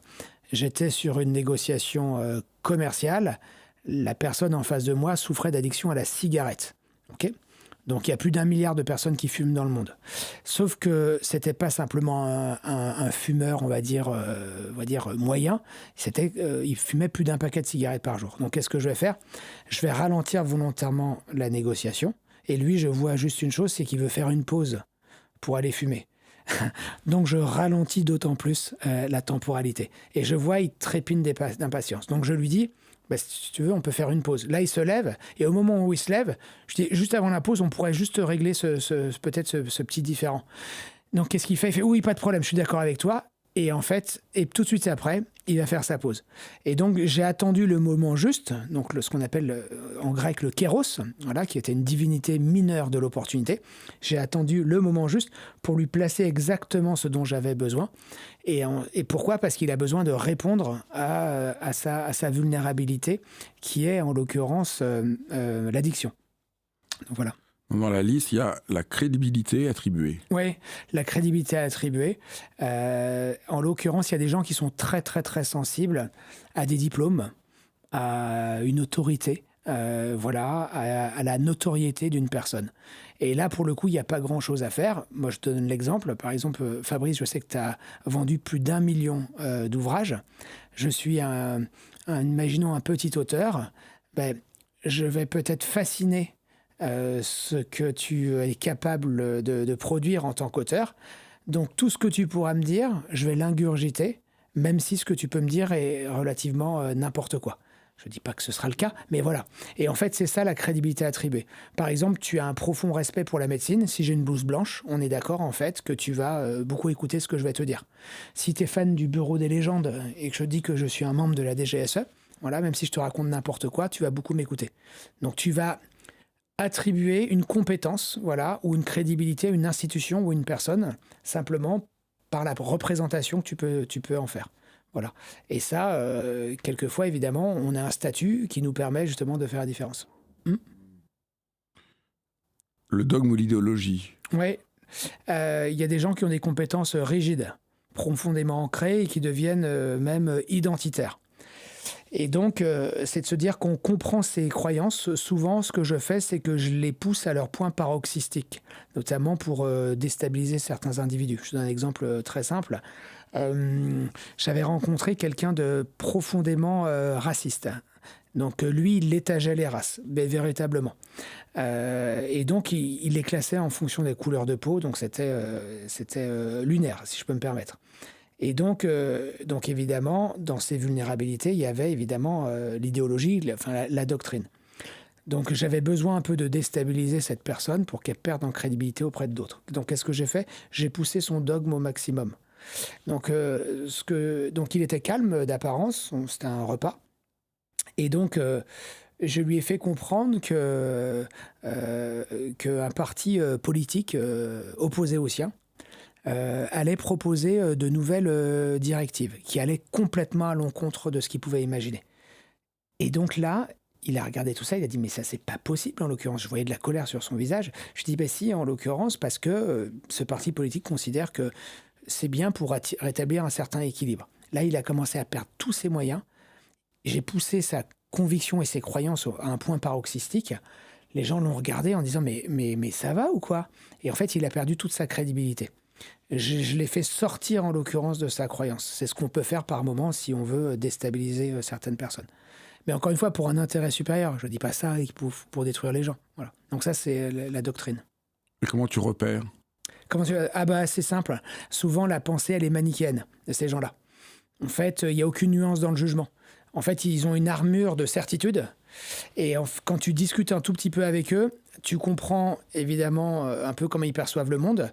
J'étais sur une négociation commerciale. La personne en face de moi souffrait d'addiction à la cigarette. Okay, donc il y a plus d'1 milliard de personnes qui fument dans le monde. Sauf que c'était pas simplement un fumeur, on va dire moyen. Il fumait plus d'1 paquet de cigarettes par jour. Donc qu'est-ce que je vais faire? Je vais ralentir volontairement la négociation. Et lui, je vois juste une chose, c'est qu'il veut faire une pause pour aller fumer. Donc je ralentis d'autant plus la temporalité. Et je vois, il trépine d'impatience. Donc je lui dis, si tu veux, on peut faire une pause. Là, il se lève, et au moment où il se lève, je dis, juste avant la pause, on pourrait juste régler peut-être ce petit différend. Donc qu'est-ce qu'il fait? Il fait, oui, pas de problème, je suis d'accord avec toi. Et en fait, tout de suite après, il va faire sa pause. Et donc, j'ai attendu le moment juste, donc ce qu'on appelle en grec le kéros, voilà, qui était une divinité mineure de l'opportunité. J'ai attendu le moment juste pour lui placer exactement ce dont j'avais besoin. Et pourquoi? Parce qu'il a besoin de répondre à sa vulnérabilité, qui est en l'occurrence l'addiction. Donc voilà. Dans la liste, il y a la crédibilité attribuée. Oui, la crédibilité attribuée. En l'occurrence, il y a des gens qui sont très, très, très sensibles à des diplômes, à une autorité, à la notoriété d'une personne. Et là, pour le coup, il n'y a pas grand-chose à faire. Moi, je te donne l'exemple. Par exemple, Fabrice, je sais que tu as vendu plus d'1 million d'ouvrages. Je suis imaginons un petit auteur. Je vais peut-être fasciner ce que tu es capable de produire en tant qu'auteur. Donc tout ce que tu pourras me dire, je vais l'ingurgiter, même si ce que tu peux me dire est relativement n'importe quoi. Je ne dis pas que ce sera le cas, mais voilà. Et en fait, c'est ça la crédibilité attribuée. Par exemple, tu as un profond respect pour la médecine. Si j'ai une blouse blanche, on est d'accord en fait que tu vas beaucoup écouter ce que je vais te dire. Si tu es fan du Bureau des légendes et que je dis que je suis un membre de la DGSE, voilà, même si je te raconte n'importe quoi, tu vas beaucoup m'écouter. Donc tu vas attribuer une compétence, voilà, ou une crédibilité à une institution ou une personne, simplement par la représentation que tu peux en faire. Voilà. Et ça, quelquefois, évidemment, on a un statut qui nous permet justement de faire la différence. Le dogme ou l'idéologie. Oui. Il y a des gens qui ont des compétences rigides, profondément ancrées et qui deviennent même identitaires. Et donc, c'est de se dire qu'on comprend ces croyances. Souvent, ce que je fais, c'est que je les pousse à leur point paroxystique, notamment pour déstabiliser certains individus. Je donne un exemple très simple. J'avais rencontré quelqu'un de profondément raciste. Donc lui, il étageait les races, mais véritablement. Et donc, il les classait en fonction des couleurs de peau. Donc c'était lunaire, si je peux me permettre. Et donc évidemment, dans ces vulnérabilités, il y avait évidemment l'idéologie, la doctrine. Donc j'avais besoin un peu de déstabiliser cette personne pour qu'elle perde en crédibilité auprès d'autres. Donc qu'est-ce que j'ai fait? J'ai poussé son dogme au maximum. Donc il était calme d'apparence, c'était un repas. Et donc je lui ai fait comprendre qu'un parti politique opposé au sien allait proposer de nouvelles directives qui allaient complètement à l'encontre de ce qu'il pouvait imaginer. Et donc là, il a regardé tout ça, il a dit « mais ça, c'est pas possible en l'occurrence ». Je voyais de la colère sur son visage. Je dis « si, en l'occurrence, parce que ce parti politique considère que c'est bien pour rétablir un certain équilibre ». Là, il a commencé à perdre tous ses moyens. J'ai poussé sa conviction et ses croyances à un point paroxystique. Les gens l'ont regardé en disant « mais ça va ou quoi ?» Et en fait, il a perdu toute sa crédibilité. Je l'ai fait sortir en l'occurrence de sa croyance. C'est ce qu'on peut faire par moment si on veut déstabiliser certaines personnes. Mais encore une fois, pour un intérêt supérieur. Je ne dis pas ça pour détruire les gens. Voilà. Donc ça, c'est la doctrine. Et comment tu repères? C'est simple. Souvent, la pensée, elle est manichéenne de ces gens-là. En fait, il n'y a aucune nuance dans le jugement. En fait, ils ont une armure de certitude. Et quand tu discutes un tout petit peu avec eux, tu comprends évidemment un peu comment ils perçoivent le monde.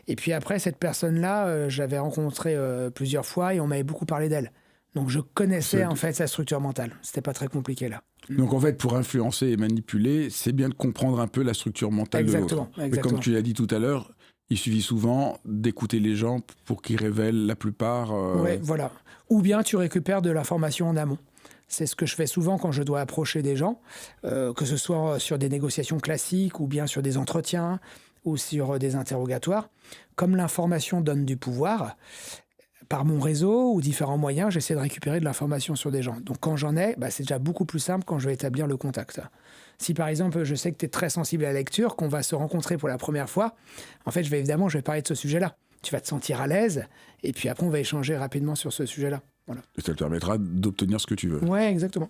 Et puis après, cette personne-là, j'avais rencontré plusieurs fois et on m'avait beaucoup parlé d'elle. Donc je connaissais en fait sa structure mentale. C'était pas très compliqué là. Donc en fait, pour influencer et manipuler, c'est bien de comprendre un peu la structure mentale de l'autre. Mais comme tu l'as dit tout à l'heure, il suffit souvent d'écouter les gens pour qu'ils révèlent la plupart. Oui, voilà. Ou bien tu récupères de l'information en amont. C'est ce que je fais souvent quand je dois approcher des gens, que ce soit sur des négociations classiques ou bien sur des entretiens ou sur des interrogatoires. Comme l'information donne du pouvoir, par mon réseau ou différents moyens, j'essaie de récupérer de l'information sur des gens. Donc quand j'en ai, c'est déjà beaucoup plus simple quand je vais établir le contact. Si par exemple, je sais que tu es très sensible à la lecture, qu'on va se rencontrer pour la première fois, en fait, je vais parler de ce sujet-là. Tu vas te sentir à l'aise, et puis après, on va échanger rapidement sur ce sujet-là. Voilà. Et ça te permettra d'obtenir ce que tu veux. Ouais, exactement.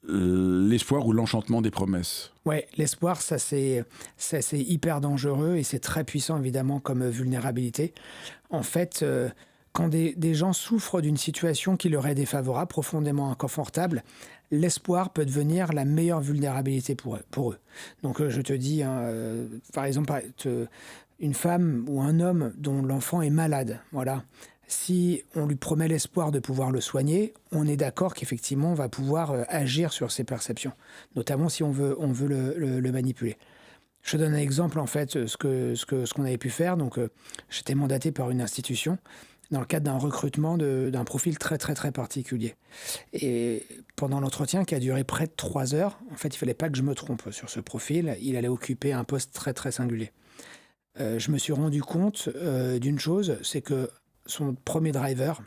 L'espoir ou l'enchantement des promesses. Ouais, l'espoir, ça c'est hyper dangereux et c'est très puissant évidemment comme vulnérabilité. En fait, quand des gens souffrent d'une situation qui leur est défavorable, profondément inconfortable, l'espoir peut devenir la meilleure vulnérabilité pour eux. Donc je te dis, par exemple, une femme ou un homme dont l'enfant est malade, voilà. Si on lui promet l'espoir de pouvoir le soigner, on est d'accord qu'effectivement, on va pouvoir agir sur ses perceptions, notamment si on veut le manipuler. Je te donne un exemple, en fait, ce qu'on avait pu faire. Donc, j'étais mandaté par une institution dans le cadre d'un recrutement d'un profil très, très, très particulier. Et pendant l'entretien, qui a duré près de 3 heures, en fait, il ne fallait pas que je me trompe sur ce profil. Il allait occuper un poste très, très singulier. Je me suis rendu compte d'une chose, c'est que son premier driver,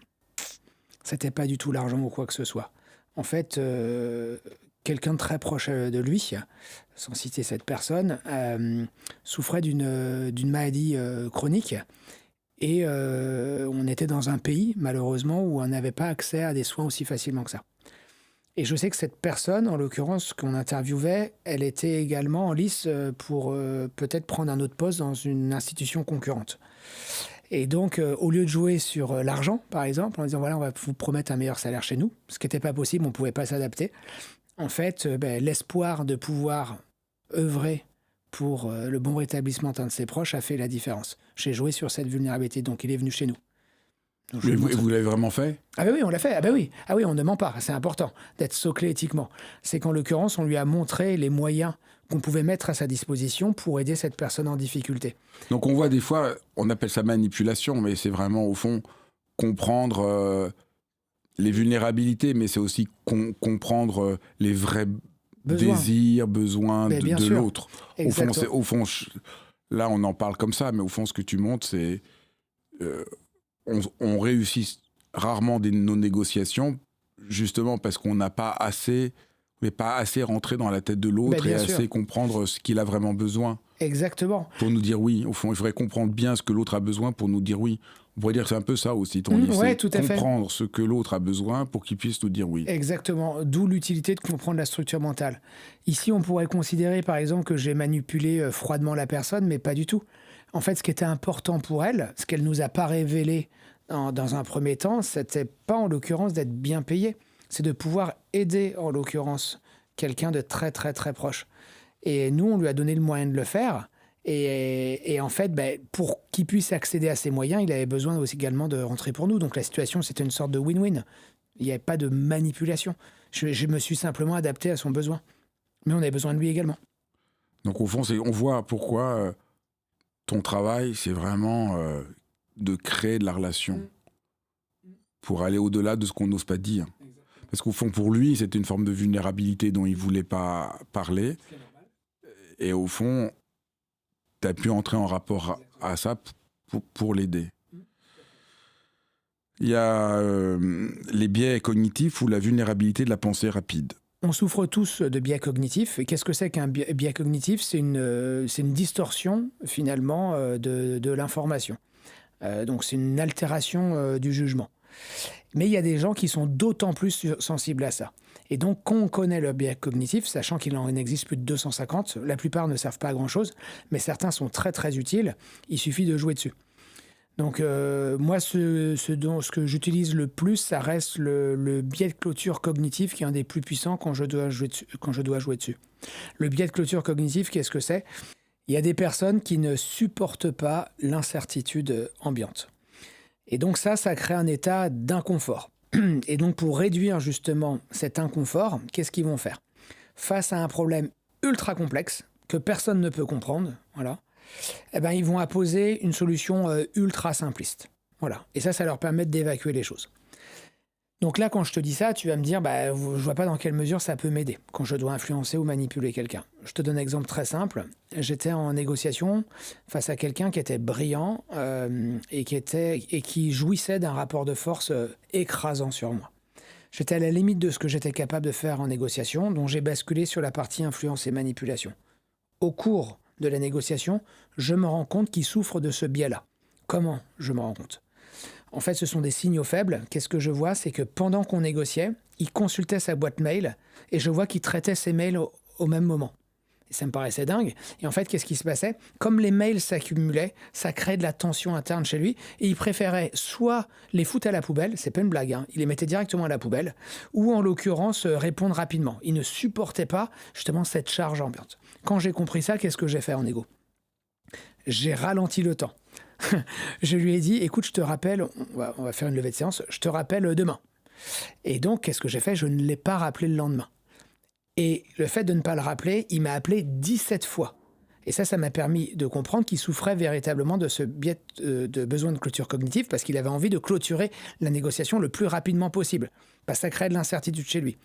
c'était pas du tout l'argent ou quoi que ce soit. En fait, quelqu'un de très proche de lui, sans citer cette personne, souffrait d'une maladie chronique. Et on était dans un pays, malheureusement, où on n'avait pas accès à des soins aussi facilement que ça. Et je sais que cette personne, en l'occurrence, qu'on interviewait, elle était également en lice pour peut-être prendre un autre poste dans une institution concurrente. Et donc, au lieu de jouer sur l'argent, par exemple, en disant, voilà, on va vous promettre un meilleur salaire chez nous, ce qui n'était pas possible, on ne pouvait pas s'adapter, en fait, l'espoir de pouvoir œuvrer pour le bon rétablissement d'un de ses proches a fait la différence. J'ai joué sur cette vulnérabilité, donc il est venu chez nous. Et vous l'avez vraiment fait? Ah ben oui, on l'a fait. Ah oui, on ne ment pas. C'est important d'être soclé éthiquement. C'est qu'en l'occurrence, on lui a montré les moyens qu'on pouvait mettre à sa disposition pour aider cette personne en difficulté. Donc on voit des fois, on appelle ça manipulation, mais c'est vraiment au fond comprendre les vulnérabilités, mais c'est aussi comprendre les vrais désirs, besoins de l'autre. Au fond, là on en parle comme ça, mais au fond ce que tu montres, c'est... on réussit rarement nos négociations, justement parce qu'on n'a pas assez... mais pas assez rentrer dans la tête de l'autre et assez comprendre ce qu'il a vraiment besoin. Exactement. Pour nous dire oui. Au fond, il faudrait comprendre bien ce que l'autre a besoin pour nous dire oui. On pourrait dire que c'est un peu ça aussi, ton livre. Ouais, tout à fait. Comprendre ce que l'autre a besoin pour qu'il puisse nous dire oui. Exactement. D'où l'utilité de comprendre la structure mentale. Ici, on pourrait considérer, par exemple, que j'ai manipulé froidement la personne, mais pas du tout. En fait, ce qui était important pour elle, ce qu'elle nous a pas révélé dans un premier temps, c'était pas, en l'occurrence, d'être bien payé. C'est de pouvoir aider, en l'occurrence, quelqu'un de très, très, très proche. Et nous, on lui a donné le moyen de le faire. Et en fait, pour qu'il puisse accéder à ces moyens, il avait besoin aussi également de rentrer pour nous. Donc la situation, c'était une sorte de win-win. Il n'y avait pas de manipulation. Je me suis simplement adapté à son besoin. Mais on avait besoin de lui également. Donc au fond, on voit pourquoi ton travail, c'est vraiment de créer de la relation. Pour aller au-delà de ce qu'on n'ose pas dire. Parce qu'au fond, pour lui, c'était une forme de vulnérabilité dont il ne voulait pas parler. Et au fond, tu as pu entrer en rapport à ça pour l'aider. Il y a les biais cognitifs ou la vulnérabilité de la pensée rapide. On souffre tous de biais cognitifs. Et qu'est-ce que c'est qu'un biais cognitif ? C'est une distorsion, finalement, de l'information. Donc, c'est une altération du jugement. Mais il y a des gens qui sont d'autant plus sensibles à ça. Et donc, quand on connaît le biais cognitif, sachant qu'il en existe plus de 250, la plupart ne servent pas à grand-chose, mais certains sont très très utiles, il suffit de jouer dessus. Donc, moi, ce que j'utilise le plus, ça reste le biais de clôture cognitif, qui est un des plus puissants quand je dois jouer dessus. Le biais de clôture cognitif, qu'est-ce que c'est ? Il y a des personnes qui ne supportent pas l'incertitude ambiante. Et donc ça crée un état d'inconfort. Et donc pour réduire justement cet inconfort, qu'est-ce qu'ils vont faire ? Face à un problème ultra complexe, que personne ne peut comprendre, voilà, eh ben, ils vont apposer une solution ultra simpliste. Voilà. Et ça leur permet d'évacuer les choses. Donc là, quand je te dis ça, tu vas me dire, je vois pas dans quelle mesure ça peut m'aider quand je dois influencer ou manipuler quelqu'un. Je te donne un exemple très simple. J'étais en négociation face à quelqu'un qui était brillant et qui jouissait d'un rapport de force écrasant sur moi. J'étais à la limite de ce que j'étais capable de faire en négociation, dont j'ai basculé sur la partie influence et manipulation. Au cours de la négociation, je me rends compte qu'il souffre de ce biais-là. Comment je me rends compte ? En fait, ce sont des signaux faibles. Qu'est-ce que je vois ? C'est que pendant qu'on négociait, il consultait sa boîte mail et je vois qu'il traitait ses mails au même moment. Et ça me paraissait dingue. Et en fait, qu'est-ce qui se passait ? Comme les mails s'accumulaient, ça créait de la tension interne chez lui et il préférait soit les foutre à la poubelle, c'est pas une blague, hein, il les mettait directement à la poubelle, ou en l'occurrence répondre rapidement. Il ne supportait pas justement cette charge ambiante. Quand j'ai compris ça, qu'est-ce que j'ai fait en égo ? J'ai ralenti le temps. Je lui ai dit, écoute, je te rappelle, on va faire une levée de séance, je te rappelle demain. Et donc, qu'est-ce que j'ai fait ? Je ne l'ai pas rappelé le lendemain. Et le fait de ne pas le rappeler, il m'a appelé 17 fois. Et ça m'a permis de comprendre qu'il souffrait véritablement de ce biais de besoin de clôture cognitive parce qu'il avait envie de clôturer la négociation le plus rapidement possible. Parce que ça créait de l'incertitude chez lui.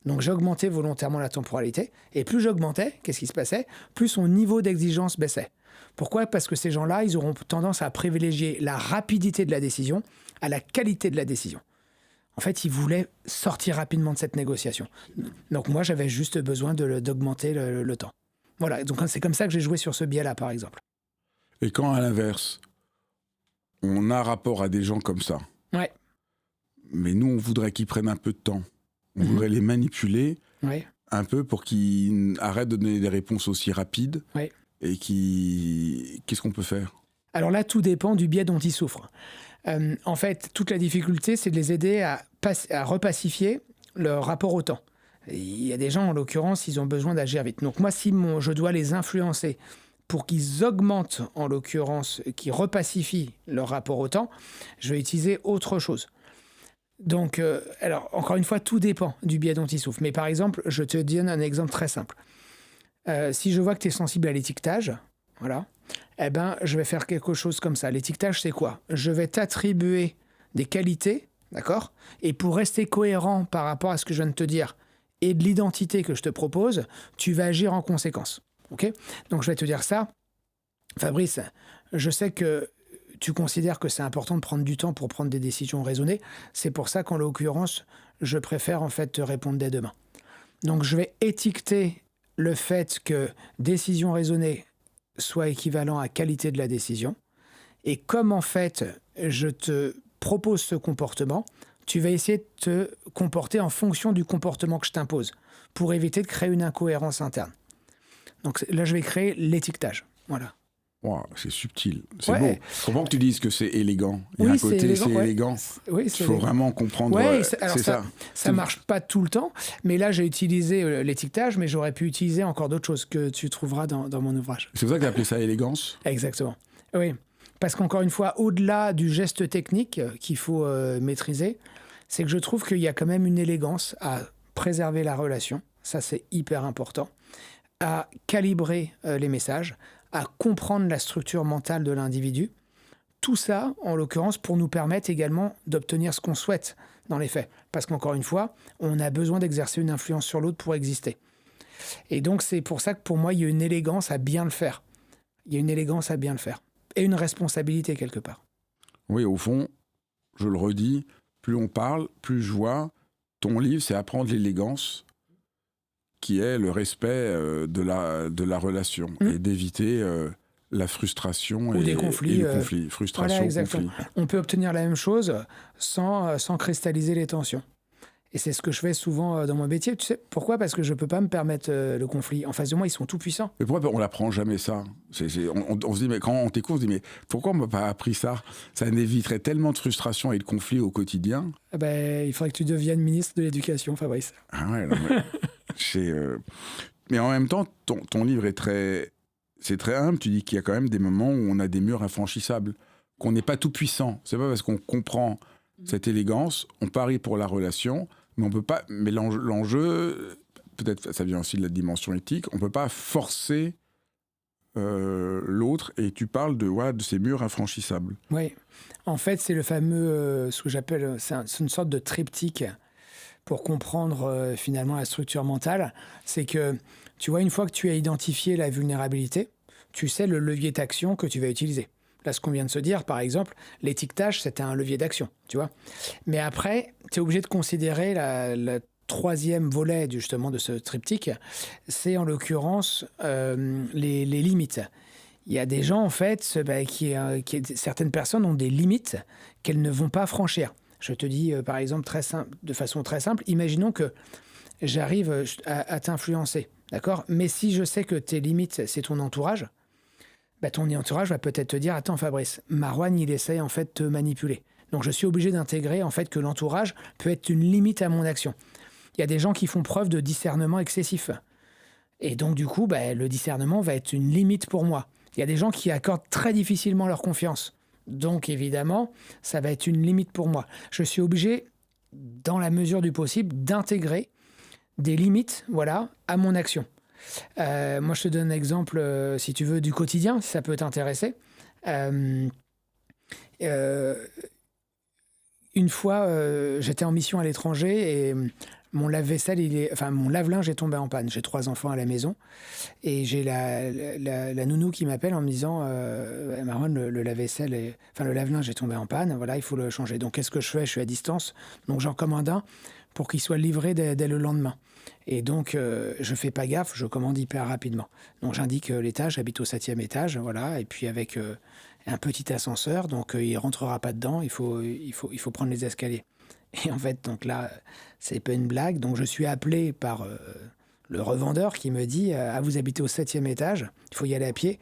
Donc j'ai augmenté volontairement la temporalité. Et plus j'augmentais, qu'est-ce qui se passait ? Plus son niveau d'exigence baissait. Pourquoi ? Parce que ces gens-là, ils auront tendance à privilégier la rapidité de la décision à la qualité de la décision. En fait, ils voulaient sortir rapidement de cette négociation. Donc moi, j'avais juste besoin d'augmenter le temps. Voilà, donc c'est comme ça que j'ai joué sur ce biais-là, par exemple. Et quand, à l'inverse, on a rapport à des gens comme ça, ouais. Mais nous, on voudrait qu'ils prennent un peu de temps. On voudrait les manipuler un peu pour qu'ils arrêtent de donner des réponses aussi rapides. Ouais. Et qu'est-ce qu'on peut faire ? Alors là, tout dépend du biais dont ils souffrent. En fait, toute la difficulté, c'est de les aider à repacifier leur rapport au temps. Il y a des gens, en l'occurrence, ils ont besoin d'agir vite. Donc moi, si je dois les influencer pour qu'ils augmentent, en l'occurrence, qu'ils repacifient leur rapport au temps, je vais utiliser autre chose. Donc, alors, encore une fois, tout dépend du biais dont ils souffrent. Mais par exemple, je te donne un exemple très simple. Si je vois que tu es sensible à l'étiquetage, voilà, eh ben, je vais faire quelque chose comme ça. L'étiquetage, c'est quoi ? Je vais t'attribuer des qualités, d'accord ? Et pour rester cohérent par rapport à ce que je viens de te dire et de l'identité que je te propose, tu vas agir en conséquence. Ok ? Donc, je vais te dire ça. Fabrice, je sais que tu considères que c'est important de prendre du temps pour prendre des décisions raisonnées. C'est pour ça qu'en l'occurrence, je préfère en fait te répondre dès demain. Donc, je vais étiqueter le fait que décision raisonnée soit équivalent à qualité de la décision. Et comme en fait, je te propose ce comportement, tu vas essayer de te comporter en fonction du comportement que je t'impose pour éviter de créer une incohérence interne. Donc là, je vais créer l'étiquetage. Voilà. Wow, c'est subtil, c'est beau. Comment que tu dises que c'est élégant ? Il y a un côté, c'est élégant. Oui, il faut vraiment comprendre. C'est ça. Ça marche pas tout le temps, mais là j'ai utilisé l'étiquetage, mais j'aurais pu utiliser encore d'autres choses que tu trouveras dans mon ouvrage. C'est pour ça que tu as appelé ça élégance ? Exactement. Oui, parce qu'encore une fois, au-delà du geste technique qu'il faut maîtriser, c'est que je trouve qu'il y a quand même une élégance à préserver la relation. Ça, c'est hyper important. À calibrer les messages, à comprendre la structure mentale de l'individu. Tout ça, en l'occurrence, pour nous permettre également d'obtenir ce qu'on souhaite dans les faits. Parce qu'encore une fois, on a besoin d'exercer une influence sur l'autre pour exister. Et donc, c'est pour ça que pour moi, il y a une élégance à bien le faire. Il y a une élégance à bien le faire. Et une responsabilité quelque part. Oui, au fond, je le redis, plus on parle, plus je vois, ton livre, c'est apprendre l'élégance, qui est le respect de la relation et d'éviter la frustration ou et, des conflits, et le conflit. Frustration, voilà, exactement. conflit. On peut obtenir la même chose sans cristalliser les tensions. Et c'est ce que je fais souvent dans mon métier. Tu sais pourquoi? Parce que je ne peux pas me permettre le conflit. En face de moi, ils sont tout puissants. Mais pourquoi on n'apprend jamais ça? On se dit, mais quand on t'écoute, on se dit, mais pourquoi on m'a pas appris ça? Ça éviterait tellement de frustration et de conflits au quotidien. Ah ben, il faudrait que tu deviennes ministre de l'Éducation, Fabrice. Ah ouais, non, mais en même temps, ton livre c'est très humble. Tu dis qu'il y a quand même des moments où on a des murs infranchissables, qu'on n'est pas tout puissant. C'est pas parce qu'on comprend cette élégance, on parie pour la relation, mais on peut pas. Mais l'enjeu, peut-être ça vient aussi de la dimension éthique, on peut pas forcer l'autre. Et tu parles de ces murs infranchissables. Oui, en fait, c'est le fameux, ce que j'appelle, c'est une sorte de triptyque pour comprendre finalement la structure mentale. C'est que, tu vois, une fois que tu as identifié la vulnérabilité, tu sais le levier d'action que tu vas utiliser. Là, ce qu'on vient de se dire, par exemple, l'étiquetage, c'était un levier d'action, tu vois. Mais après, tu es obligé de considérer la troisième volet, justement, de ce triptyque. C'est, en l'occurrence, les limites. Il y a des gens, en fait, certaines personnes ont des limites qu'elles ne vont pas franchir. Je te dis, par exemple, de façon très simple, imaginons que j'arrive à t'influencer, d'accord? Mais si je sais que tes limites, c'est ton entourage, ton entourage va peut-être te dire « Attends Fabrice, Marouane, il essaye en fait de te manipuler. » Donc je suis obligé d'intégrer en fait que l'entourage peut être une limite à mon action. Il y a des gens qui font preuve de discernement excessif. Et donc du coup, le discernement va être une limite pour moi. Il y a des gens qui accordent très difficilement leur confiance. Donc évidemment, ça va être une limite pour moi. Je suis obligé, dans la mesure du possible, d'intégrer des limites, voilà, à mon action. Moi, je te donne un exemple, si tu veux, du quotidien, si ça peut t'intéresser. Une fois, j'étais en mission à l'étranger et mon lave-vaisselle, mon lave-linge est tombé en panne. J'ai 3 enfants à la maison et j'ai la nounou qui m'appelle en me disant Marouane, le lave-vaisselle, le lave-linge est tombé en panne. Voilà, il faut le changer. Donc, qu'est-ce que je fais? Je suis à distance, donc j'en commande un pour qu'il soit livré dès le lendemain. Et donc, je fais pas gaffe, je commande hyper rapidement. Donc, j'indique l'étage, j'habite au 7e étage, voilà, et puis avec un petit ascenseur, donc il rentrera pas dedans, il faut prendre les escaliers. Et en fait, donc là, c'est pas une blague, donc je suis appelé par le revendeur qui me dit vous habitez au 7e étage, il faut y aller à pied.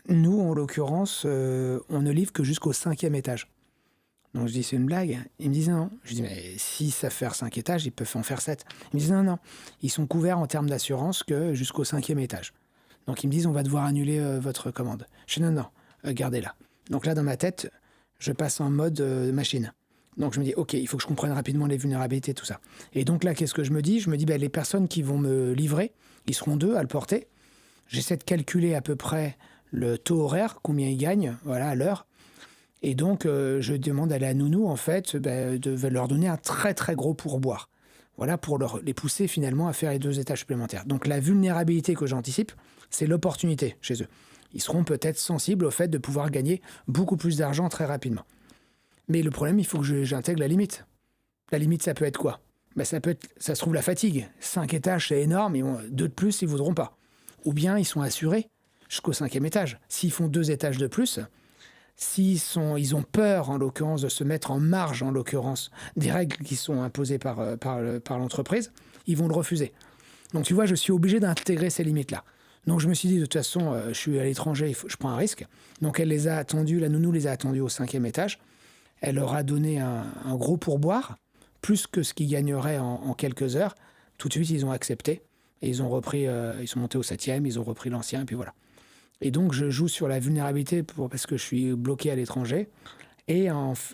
Nous, en l'occurrence, on ne livre que jusqu'au 5e étage. Donc je dis, c'est une blague. Ils me disent non. Je dis, mais si ça fait 5 étages, ils peuvent en faire 7. Ils me disent non. Ils sont couverts en termes d'assurance que jusqu'au 5e étage. Donc ils me disent, on va devoir annuler votre commande. Je dis non, gardez-la. Donc là, dans ma tête, je passe en mode machine. Donc je me dis, ok, il faut que je comprenne rapidement les vulnérabilités, tout ça. Et donc là, qu'est-ce que je me dis? Je me dis, les personnes qui vont me livrer, ils seront 2 à le porter. J'essaie de calculer à peu près le taux horaire, combien ils gagnent, voilà, à l'heure. Et donc, je demande à la nounou, en fait, de leur donner un très, très gros pourboire. Voilà, pour les pousser finalement à faire les 2 étages supplémentaires. Donc, la vulnérabilité que j'anticipe, c'est l'opportunité chez eux. Ils seront peut-être sensibles au fait de pouvoir gagner beaucoup plus d'argent très rapidement. Mais le problème, il faut que j'intègre la limite. La limite, ça peut être quoi? Ça se trouve la fatigue. 5 étages, c'est énorme, et 2 de plus, ils ne voudront pas. Ou bien, ils sont assurés jusqu'au 5e étage. S'ils font 2 étages de plus... ils ont peur, en l'occurrence, de se mettre en marge, en l'occurrence, des règles qui sont imposées par l'entreprise, ils vont le refuser. Donc, tu vois, je suis obligé d'intégrer ces limites-là. Donc, je me suis dit, de toute façon, je suis à l'étranger, je prends un risque. Donc, la nounou les a attendus au 5e étage. Elle leur a donné un gros pourboire, plus que ce qu'ils gagneraient en quelques heures. Tout de suite, ils ont accepté. Et ils ont repris, ils sont montés au 7e, ils ont repris l'ancien, et puis voilà. Et donc, je joue sur la vulnérabilité parce que je suis bloqué à l'étranger. Et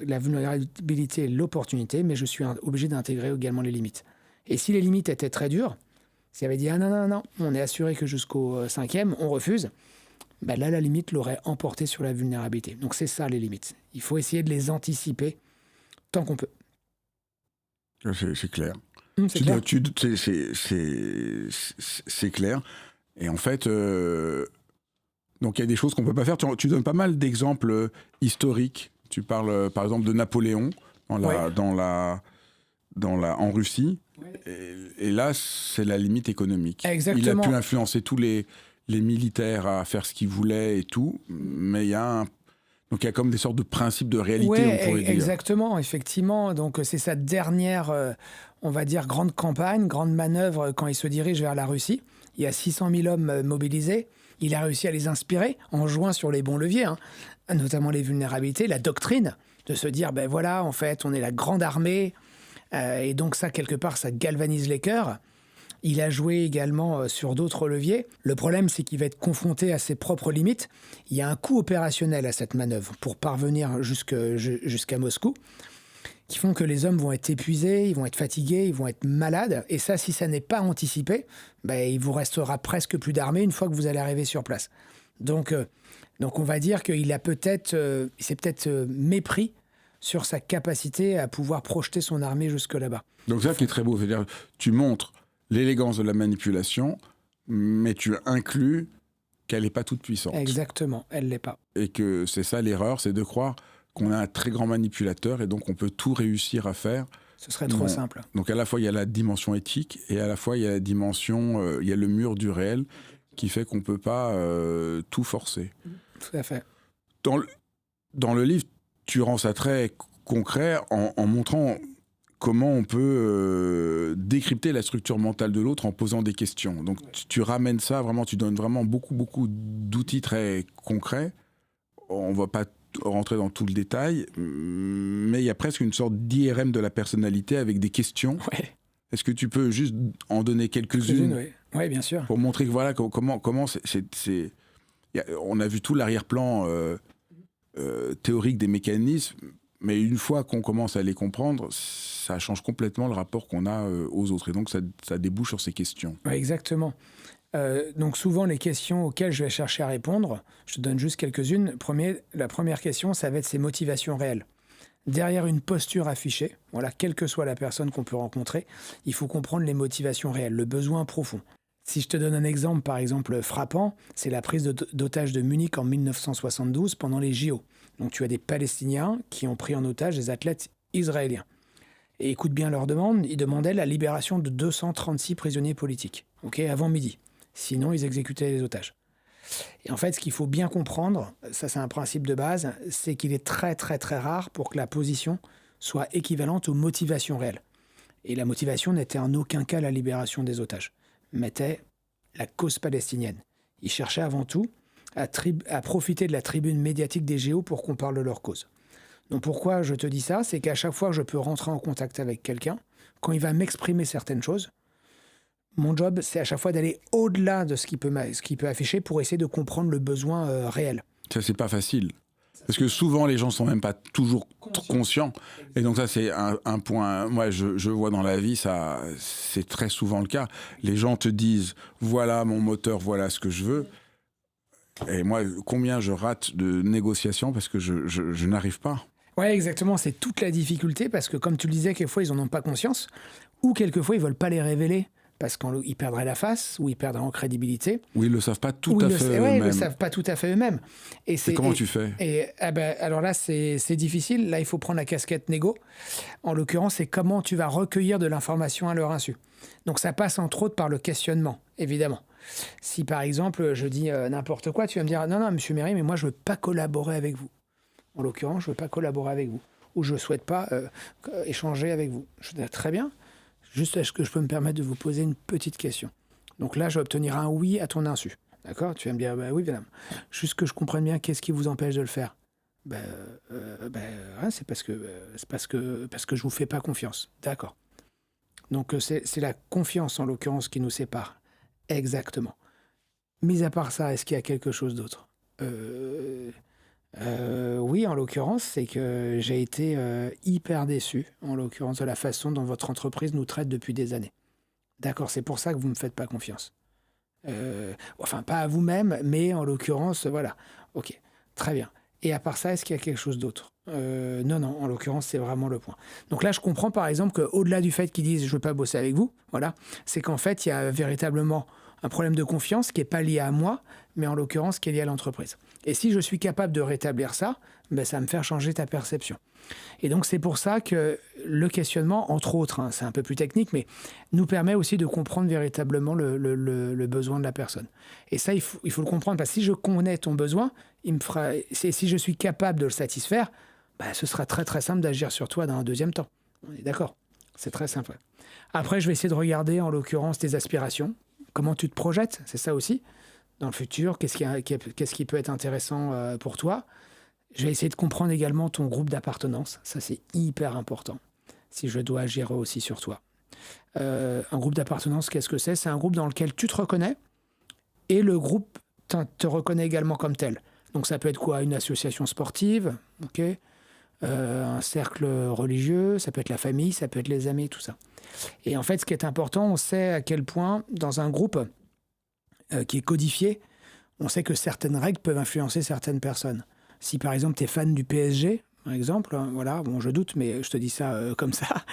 la vulnérabilité et l'opportunité, mais je suis obligé d'intégrer également les limites. Et si les limites étaient très dures, s'il avait dit « Ah non, on est assuré que jusqu'au 5e, on refuse », là, la limite l'aurait emporté sur la vulnérabilité. Donc, c'est ça, les limites. Il faut essayer de les anticiper tant qu'on peut. C'est clair. C'est clair. C'est clair. Et en fait... Donc il y a des choses qu'on ne peut pas faire. Tu donnes pas mal d'exemples historiques. Tu parles par exemple de Napoléon en Russie. Ouais. Et là, c'est la limite économique. Exactement. Il a pu influencer tous les les militaires à faire ce qu'ils voulaient et tout, mais donc il y a comme des sortes de principes de réalité, Ouais, on pourrait dire. exactement, effectivement. Donc c'est sa dernière, on va dire, grande campagne, grande manœuvre quand il se dirige vers la Russie. Il y a 600 000 hommes mobilisés. Il a réussi à les inspirer en jouant sur les bons leviers, hein, notamment les vulnérabilités, la doctrine, de se dire, ben voilà, en fait, on est la grande armée. Et donc ça, quelque part, ça galvanise les cœurs. Il a joué également sur d'autres leviers. Le problème, c'est qu'il va être confronté à ses propres limites. Il y a un coût opérationnel à cette manœuvre pour parvenir jusqu'à Moscou, qui font que les hommes vont être épuisés, ils vont être fatigués, ils vont être malades. Et ça, si ça n'est pas anticipé, il vous restera presque plus d'armée une fois que vous allez arriver sur place. Donc on va dire qu'il s'est peut-être mépris sur sa capacité à pouvoir projeter son armée jusque là-bas. Donc ça qui est très beau, c'est-à-dire tu montres l'élégance de la manipulation, mais tu inclus qu'elle n'est pas toute puissante. Exactement, elle ne l'est pas. Et que c'est ça l'erreur, c'est de croire qu'on a un très grand manipulateur et donc on peut tout réussir à faire. Ce serait trop simple. Donc à la fois il y a la dimension éthique et à la fois il y a la dimension, il y a le mur du réel qui fait qu'on ne peut pas tout forcer. Tout à fait. Dans le livre, tu rends ça très concret en montrant comment on peut décrypter la structure mentale de l'autre en posant des questions. Donc tu ramènes ça vraiment, tu donnes vraiment beaucoup d'outils très concrets. On ne va pas rentrer dans tout le détail, mais il y a presque une sorte d'IRM de la personnalité avec des questions. Ouais. Est-ce que tu peux juste en donner quelques-unes? Oui, bien sûr. Pour montrer que voilà, comment on a vu tout l'arrière-plan théorique des mécanismes, mais une fois qu'on commence à les comprendre, ça change complètement le rapport qu'on a aux autres. Et donc, ça débouche sur ces questions. Ouais, exactement. Donc souvent, les questions auxquelles je vais chercher à répondre, je te donne juste quelques-unes. La première question, ça va être ses motivations réelles. Derrière une posture affichée, voilà, quelle que soit la personne qu'on peut rencontrer, il faut comprendre les motivations réelles, le besoin profond. Si je te donne un exemple, par exemple, frappant, c'est la prise d'otage de Munich en 1972 pendant les JO. Donc tu as des Palestiniens qui ont pris en otage des athlètes israéliens. Et écoute bien leur demande, ils demandaient la libération de 236 prisonniers politiques, avant midi. Sinon, ils exécutaient les otages. Et en fait, ce qu'il faut bien comprendre, ça c'est un principe de base, c'est qu'il est très très très rare pour que la position soit équivalente aux motivations réelles. Et la motivation n'était en aucun cas la libération des otages, mais était la cause palestinienne. Ils cherchaient avant tout à profiter de la tribune médiatique des JO pour qu'on parle de leur cause. Donc pourquoi je te dis ça, c'est qu'à chaque fois que je peux rentrer en contact avec quelqu'un, quand il va m'exprimer certaines choses, mon job, c'est à chaque fois d'aller au-delà de ce qu'il peut afficher pour essayer de comprendre le besoin réel. Ça, c'est pas facile. Parce que souvent, les gens sont même pas toujours conscients. Et donc ça, c'est un point... Moi, je vois dans la vie, ça, c'est très souvent le cas. Les gens te disent, voilà mon moteur, voilà ce que je veux. Et moi, combien je rate de négociations parce que je n'arrive pas. Oui, exactement. C'est toute la difficulté parce que, comme tu le disais, quelquefois, ils n'en ont pas conscience. Ou quelquefois, ils ne veulent pas les révéler parce qu'ils perdraient la face ou ils perdraient en crédibilité. Ou ils ne le savent pas tout à fait eux-mêmes. Oui, ils ne le savent pas tout à fait eux-mêmes. Et comment tu fais ? Alors là, c'est difficile. Là, il faut prendre la casquette négo. En l'occurrence, c'est comment tu vas recueillir de l'information à leur insu. Donc, ça passe entre autres par le questionnement, évidemment. Si, par exemple, je dis n'importe quoi, tu vas me dire « Non, monsieur Méry, mais moi, je ne veux pas collaborer avec vous. En l'occurrence, je ne veux pas collaborer avec vous. Ou je ne souhaite pas échanger avec vous. » Je dis « Très bien. Juste, est-ce que je peux me permettre de vous poser une petite question ?» Donc là, je vais obtenir un oui à ton insu. D'accord ? Tu vas me dire « Oui, madame. » Juste que je comprenne bien, qu'est-ce qui vous empêche de le faire ? C'est parce que je vous fais pas confiance. D'accord. Donc c'est la confiance, en l'occurrence, qui nous sépare. Exactement. Mis à part ça, est-ce qu'il y a quelque chose d'autre ? Oui, en l'occurrence, c'est que j'ai été hyper déçu, en l'occurrence, de la façon dont votre entreprise nous traite depuis des années. D'accord, c'est pour ça que vous ne me faites pas confiance. Enfin, pas à vous-même, mais en l'occurrence, voilà. Ok, très bien. Et à part ça, est-ce qu'il y a quelque chose d'autre ? Non, en l'occurrence, c'est vraiment le point. Donc là, je comprends par exemple qu'au-delà du fait qu'ils disent « je ne veux pas bosser avec vous », voilà, c'est qu'en fait, il y a véritablement un problème de confiance qui n'est pas lié à moi, mais en l'occurrence qui est lié à l'entreprise. Et si je suis capable de rétablir ça, ben ça va me faire changer ta perception. Et donc c'est pour ça que le questionnement, entre autres, c'est un peu plus technique, mais nous permet aussi de comprendre véritablement le besoin de la personne. Et ça, il faut le comprendre, parce que si je connais ton besoin, si je suis capable de le satisfaire, ben, ce sera très très simple d'agir sur toi dans un deuxième temps. On est d'accord ? C'est très simple. Après, je vais essayer de regarder, en l'occurrence, tes aspirations. Comment tu te projettes, c'est ça aussi, dans le futur. Qu'est-ce qui peut être intéressant pour toi ? Je vais essayer de comprendre également ton groupe d'appartenance. Ça, c'est hyper important, si je dois agir aussi sur toi. Un groupe d'appartenance, qu'est-ce que c'est ? C'est un groupe dans lequel tu te reconnais et le groupe te reconnaît également comme tel. Donc, ça peut être quoi ? Une association sportive, ok ? Un cercle religieux, ça peut être la famille, ça peut être les amis, tout ça. Et en fait, ce qui est important, on sait à quel point, dans un groupe qui est codifié, on sait que certaines règles peuvent influencer certaines personnes. Si par exemple, tu es fan du PSG, par exemple, voilà, bon, je doute, mais je te dis ça comme ça.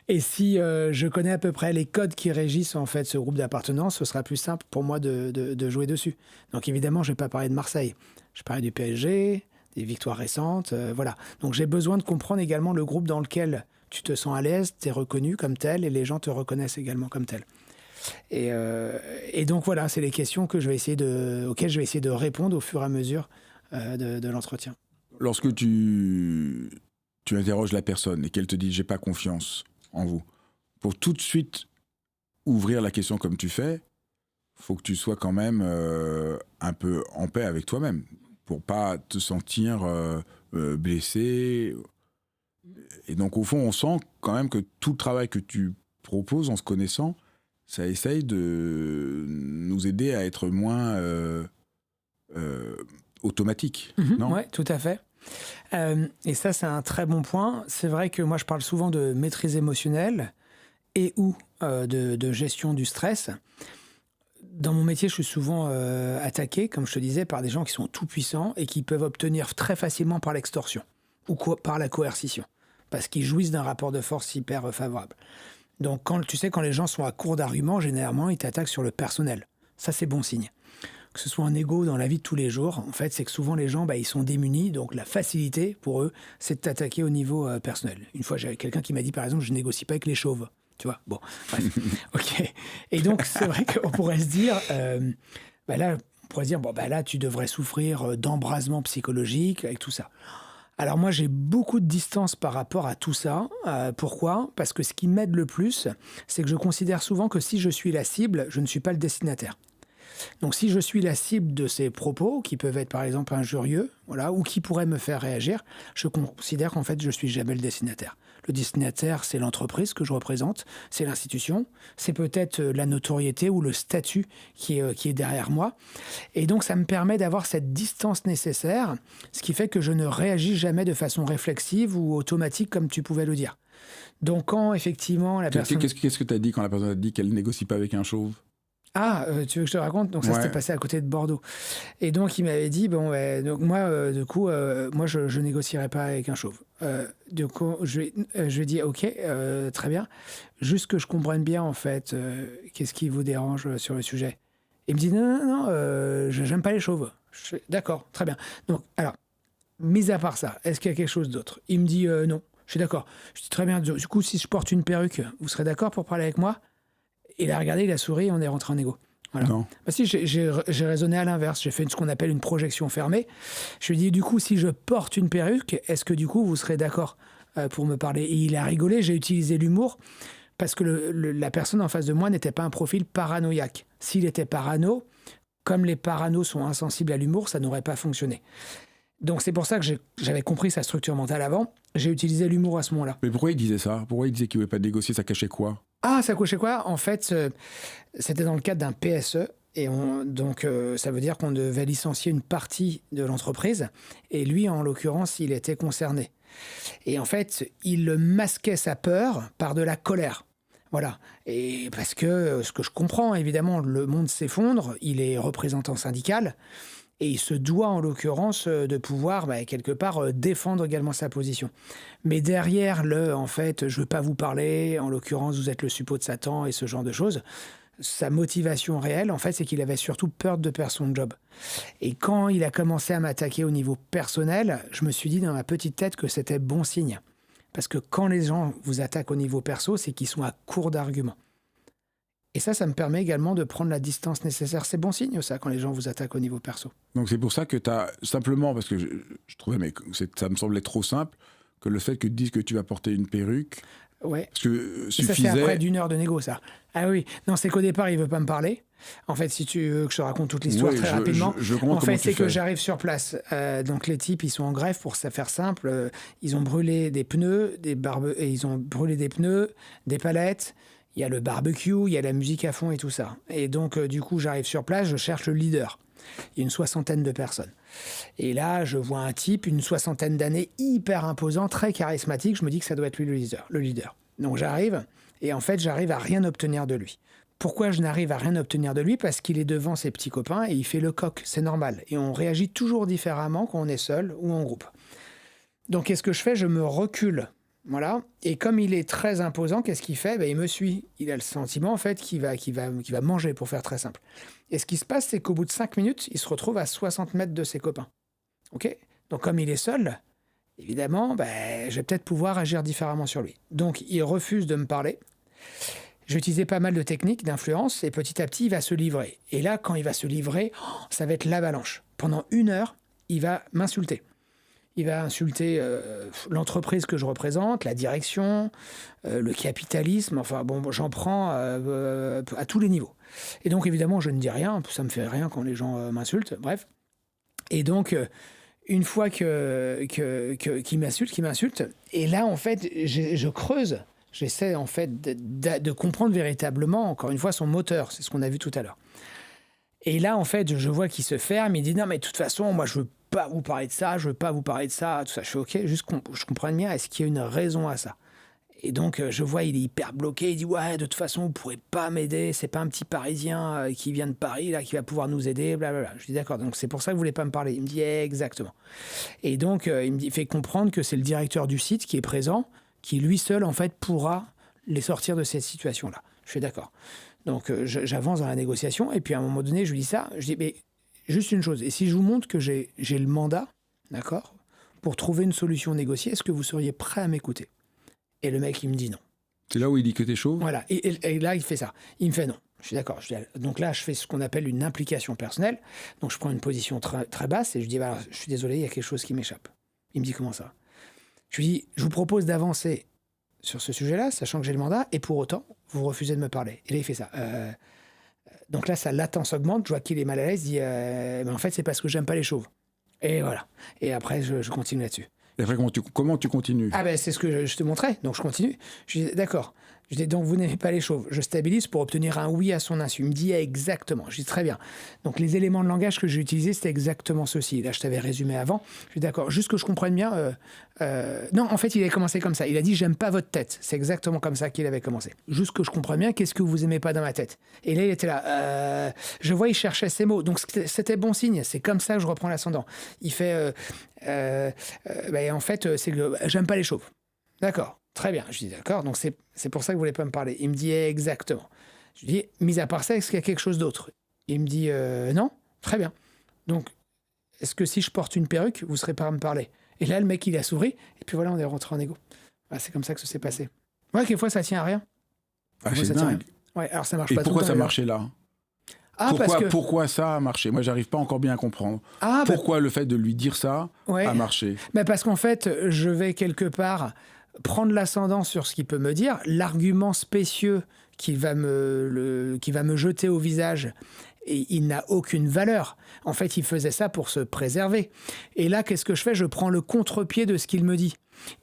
Et si je connais à peu près les codes qui régissent en fait ce groupe d'appartenance, ce sera plus simple pour moi de jouer dessus. Donc évidemment, je ne vais pas parler de Marseille. Je parlais du PSG, des victoires récentes, voilà. Donc j'ai besoin de comprendre également le groupe dans lequel tu te sens à l'aise, tu es reconnu comme tel et les gens te reconnaissent également comme tel. Et donc voilà, c'est les questions auxquelles je vais essayer de répondre au fur et à mesure de l'entretien. Lorsque tu interroges la personne et qu'elle te dit « j'ai pas confiance en vous », pour tout de suite ouvrir la question comme tu fais, faut que tu sois quand même un peu en paix avec toi-même pour pas te sentir blessé. Et donc au fond, on sent quand même que tout le travail que tu proposes en se connaissant, ça essaye de nous aider à être moins automatique, non ? Oui, tout à fait. Et ça, c'est un très bon point. C'est vrai que moi, je parle souvent de maîtrise émotionnelle et ou de gestion du stress. Dans mon métier, je suis souvent attaqué, comme je te disais, par des gens qui sont tout-puissants et qui peuvent obtenir très facilement par l'extorsion ou par la coercition, parce qu'ils jouissent d'un rapport de force hyper favorable. Donc, quand les gens sont à court d'arguments, généralement, ils t'attaquent sur le personnel. Ça, c'est bon signe. Que ce soit un ego dans la vie de tous les jours, en fait, c'est que souvent, les gens, ils sont démunis. Donc, la facilité, pour eux, c'est de t'attaquer au niveau personnel. Une fois, j'avais quelqu'un qui m'a dit, par exemple, je négocie pas avec les chauves. Tu vois, bon, bref. OK. Et donc, c'est vrai qu'on pourrait se dire, là, tu devrais souffrir d'embrasement psychologique avec tout ça. Alors moi, j'ai beaucoup de distance par rapport à tout ça. Pourquoi ? Parce que ce qui m'aide le plus, c'est que je considère souvent que si je suis la cible, je ne suis pas le destinataire. Donc si je suis la cible de ces propos, qui peuvent être par exemple injurieux, voilà, ou qui pourraient me faire réagir, je considère qu'en fait, je suis jamais le destinataire. Le destinataire, c'est l'entreprise que je représente, c'est l'institution, c'est peut-être la notoriété ou le statut qui est derrière moi. Et donc, ça me permet d'avoir cette distance nécessaire, ce qui fait que je ne réagis jamais de façon réflexive ou automatique, comme tu pouvais le dire. Donc, quand effectivement la personne... Qu'est-ce que tu as dit quand la personne a dit qu'elle négocie pas avec un chauve ? Ah, tu veux que je te raconte ? Donc ça, C'était passé à côté de Bordeaux. Et donc, il m'avait dit, donc moi, moi, je négocierai pas avec un chauve. Du coup, je lui ai dit, OK, très bien. Juste que je comprenne bien, en fait, qu'est-ce qui vous dérange sur le sujet. Il me dit, non, j'aime pas les chauves. Je fais, d'accord, très bien. Donc, alors, mis à part ça, est-ce qu'il y a quelque chose d'autre ? Il me dit, non. Je suis d'accord. Je dis, très bien. Du coup, si je porte une perruque, vous serez d'accord pour parler avec moi ? Il a regardé, il a souri, on est rentré en égo. Voilà. Non. Bah si, j'ai raisonné à l'inverse. J'ai fait ce qu'on appelle une projection fermée. Je lui ai dit, du coup, si je porte une perruque, est-ce que du coup, vous serez d'accord pour me parler ? Et il a rigolé, j'ai utilisé l'humour parce que la personne en face de moi n'était pas un profil paranoïaque. S'il était parano, comme les paranos sont insensibles à l'humour, ça n'aurait pas fonctionné. Donc c'est pour ça que j'avais compris sa structure mentale avant. J'ai utilisé l'humour à ce moment-là. Mais pourquoi il disait ça ? Pourquoi il disait qu'il ne voulait pas négocier ? Ça cachait quoi ? Ah, ça cachait quoi ? En fait, c'était dans le cadre d'un PSE. Et donc, ça veut dire qu'on devait licencier une partie de l'entreprise. Et lui, en l'occurrence, il était concerné. Et en fait, il masquait sa peur par de la colère. Voilà. Et parce que, ce que je comprends, évidemment, le monde s'effondre. Il est représentant syndical. Et il se doit, en l'occurrence, de pouvoir, quelque part, défendre également sa position. Mais derrière en fait, je veux pas vous parler, en l'occurrence, vous êtes le suppôt de Satan et ce genre de choses, sa motivation réelle, en fait, c'est qu'il avait surtout peur de perdre son job. Et quand il a commencé à m'attaquer au niveau personnel, je me suis dit dans ma petite tête que c'était bon signe. Parce que quand les gens vous attaquent au niveau perso, c'est qu'ils sont à court d'arguments. Et ça me permet également de prendre la distance nécessaire. C'est bon signe, ça, quand les gens vous attaquent au niveau perso. Donc c'est pour ça que tu as simplement, parce que je trouvais, mais ça me semblait trop simple, que le fait que tu dises que tu vas porter une perruque, ouais. parce que Ça, suffisait... c'est après d'1 heure de négo, ça. Ah oui, non, c'est qu'au départ, il veut pas me parler. En fait, si tu veux que je te raconte toute l'histoire très rapidement, en fait, c'est que j'arrive sur place. Donc les types, ils sont en grève, pour ça faire simple. Ils ont brûlé des pneus, et ils ont brûlé des pneus, des palettes. Il y a le barbecue, il y a la musique à fond et tout ça. Et donc, du coup, j'arrive sur place, je cherche le leader. Il y a une 60aine de personnes. Et là, je vois un type, une 60aine d'années, hyper imposant, très charismatique. Je me dis que ça doit être lui le leader. Donc j'arrive, et en fait, j'arrive à rien obtenir de lui. Pourquoi je n'arrive à rien obtenir de lui? Parce qu'il est devant ses petits copains et il fait le coq, c'est normal. Et on réagit toujours différemment quand on est seul ou en groupe. Donc qu'est-ce que je fais? Je me recule. Voilà. Et comme il est très imposant, qu'est-ce qu'il fait? Il me suit. Il a le sentiment, en fait, qu'il va manger, pour faire très simple. Et ce qui se passe, c'est qu'au bout de 5 minutes, il se retrouve à 60 mètres de ses copains. OK? Donc, comme il est seul, évidemment, je vais peut-être pouvoir agir différemment sur lui. Donc, il refuse de me parler. J'ai utilisé pas mal de techniques d'influence et petit à petit, il va se livrer. Et là, quand il va se livrer, ça va être l'avalanche. Pendant 1 heure, il va m'insulter. Il va insulter l'entreprise que je représente, la direction, le capitalisme. Enfin, bon, j'en prends à tous les niveaux. Et donc, évidemment, je ne dis rien. Ça ne me fait rien quand les gens m'insultent. Bref. Et donc, une fois qu'il m'insulte, et là, en fait, je creuse. J'essaie, en fait, de comprendre véritablement, encore une fois, son moteur. C'est ce qu'on a vu tout à l'heure. Et là, en fait, je vois qu'il se ferme. Il dit, non, mais de toute façon, moi, je veux pas vous parler de ça, je veux pas vous parler de ça, tout ça. Je fais OK, juste je comprends bien, est-ce qu'il y a une raison à ça? Et donc, je vois, il est hyper bloqué. Il dit, ouais, de toute façon, vous pourrez pas m'aider. C'est pas un petit Parisien qui vient de Paris, là, qui va pouvoir nous aider, blablabla. Je dis, d'accord, donc c'est pour ça que vous voulez pas me parler. Il me dit, exactement. Il me fait comprendre que c'est le directeur du site qui est présent, qui lui seul, en fait, pourra les sortir de cette situation-là. Je fais d'accord. Donc, j'avance dans la négociation. Et puis, à un moment donné, je lui dis ça. Je dis, mais juste une chose. Et si je vous montre que j'ai le mandat, d'accord, pour trouver une solution négociée, est-ce que vous seriez prêt à m'écouter? Et le mec, il me dit non. C'est là où il dit que t'es chaud? Voilà. Et là, il fait ça. Il me fait non. Je suis d'accord. Donc là, je fais ce qu'on appelle une implication personnelle. Donc, je prends une position très, très basse et je dis, voilà, je suis désolé, il y a quelque chose qui m'échappe. Il me dit, comment ça? Je lui dis, je vous propose d'avancer sur ce sujet-là, sachant que j'ai le mandat, et pour autant, vous refusez de me parler. Et là, il fait ça. Donc là, sa latence augmente. Je vois qu'il est mal à l'aise. Il dit, mais en fait, c'est parce que j'aime pas les chauves. Et voilà. Et après, je continue là-dessus. Et après, comment tu continues? Ah ben, c'est ce que je te montrais. Donc, je continue. Je dis, d'accord. Je dis, donc, vous n'aimez pas les chauves. Je stabilise pour obtenir un oui à son insu. Il me dit exactement. Je dis, très bien. Donc, les éléments de langage que j'ai utilisés, c'était exactement ceci. Là, je t'avais résumé avant. Je dis, d'accord. Juste que je comprenne bien. Non, en fait, il avait commencé comme ça. Il a dit, j'aime pas votre tête. C'est exactement comme ça qu'il avait commencé. Juste que je comprenne bien, qu'est-ce que vous aimez pas dans ma tête? Et là, il était là. Je vois, il cherchait ses mots. Donc, c'était bon signe. C'est comme ça que je reprends l'ascendant. Il fait, en fait, c'est que j'aime pas les chauves. D'accord. Très bien, je dis d'accord, donc c'est pour ça que vous ne voulez pas me parler. Il me dit exactement. Je lui dis, mis à part ça, est-ce qu'il y a quelque chose d'autre? Il me dit non, très bien. Donc, est-ce que si je porte une perruque, vous ne serez pas à me parler? Et là, le mec, il a souri, et puis voilà, on est rentré en égo. Voilà, c'est comme ça que ça s'est passé. Ouais, quelquefois, ça tient à rien. C'est dingue. Ouais, alors ça marche et pas tout le temps. Et pourquoi ça marchait là? Pourquoi ça a marché? Moi, j'arrive pas encore bien à comprendre. Pourquoi le fait de lui dire ça a marché? Parce qu'en fait, je vais quelque part prendre l'ascendant sur ce qu'il peut me dire, l'argument spécieux qui va me jeter au visage, et il n'a aucune valeur. En fait, il faisait ça pour se préserver. Et là, qu'est-ce que je fais? Je prends le contre-pied de ce qu'il me dit.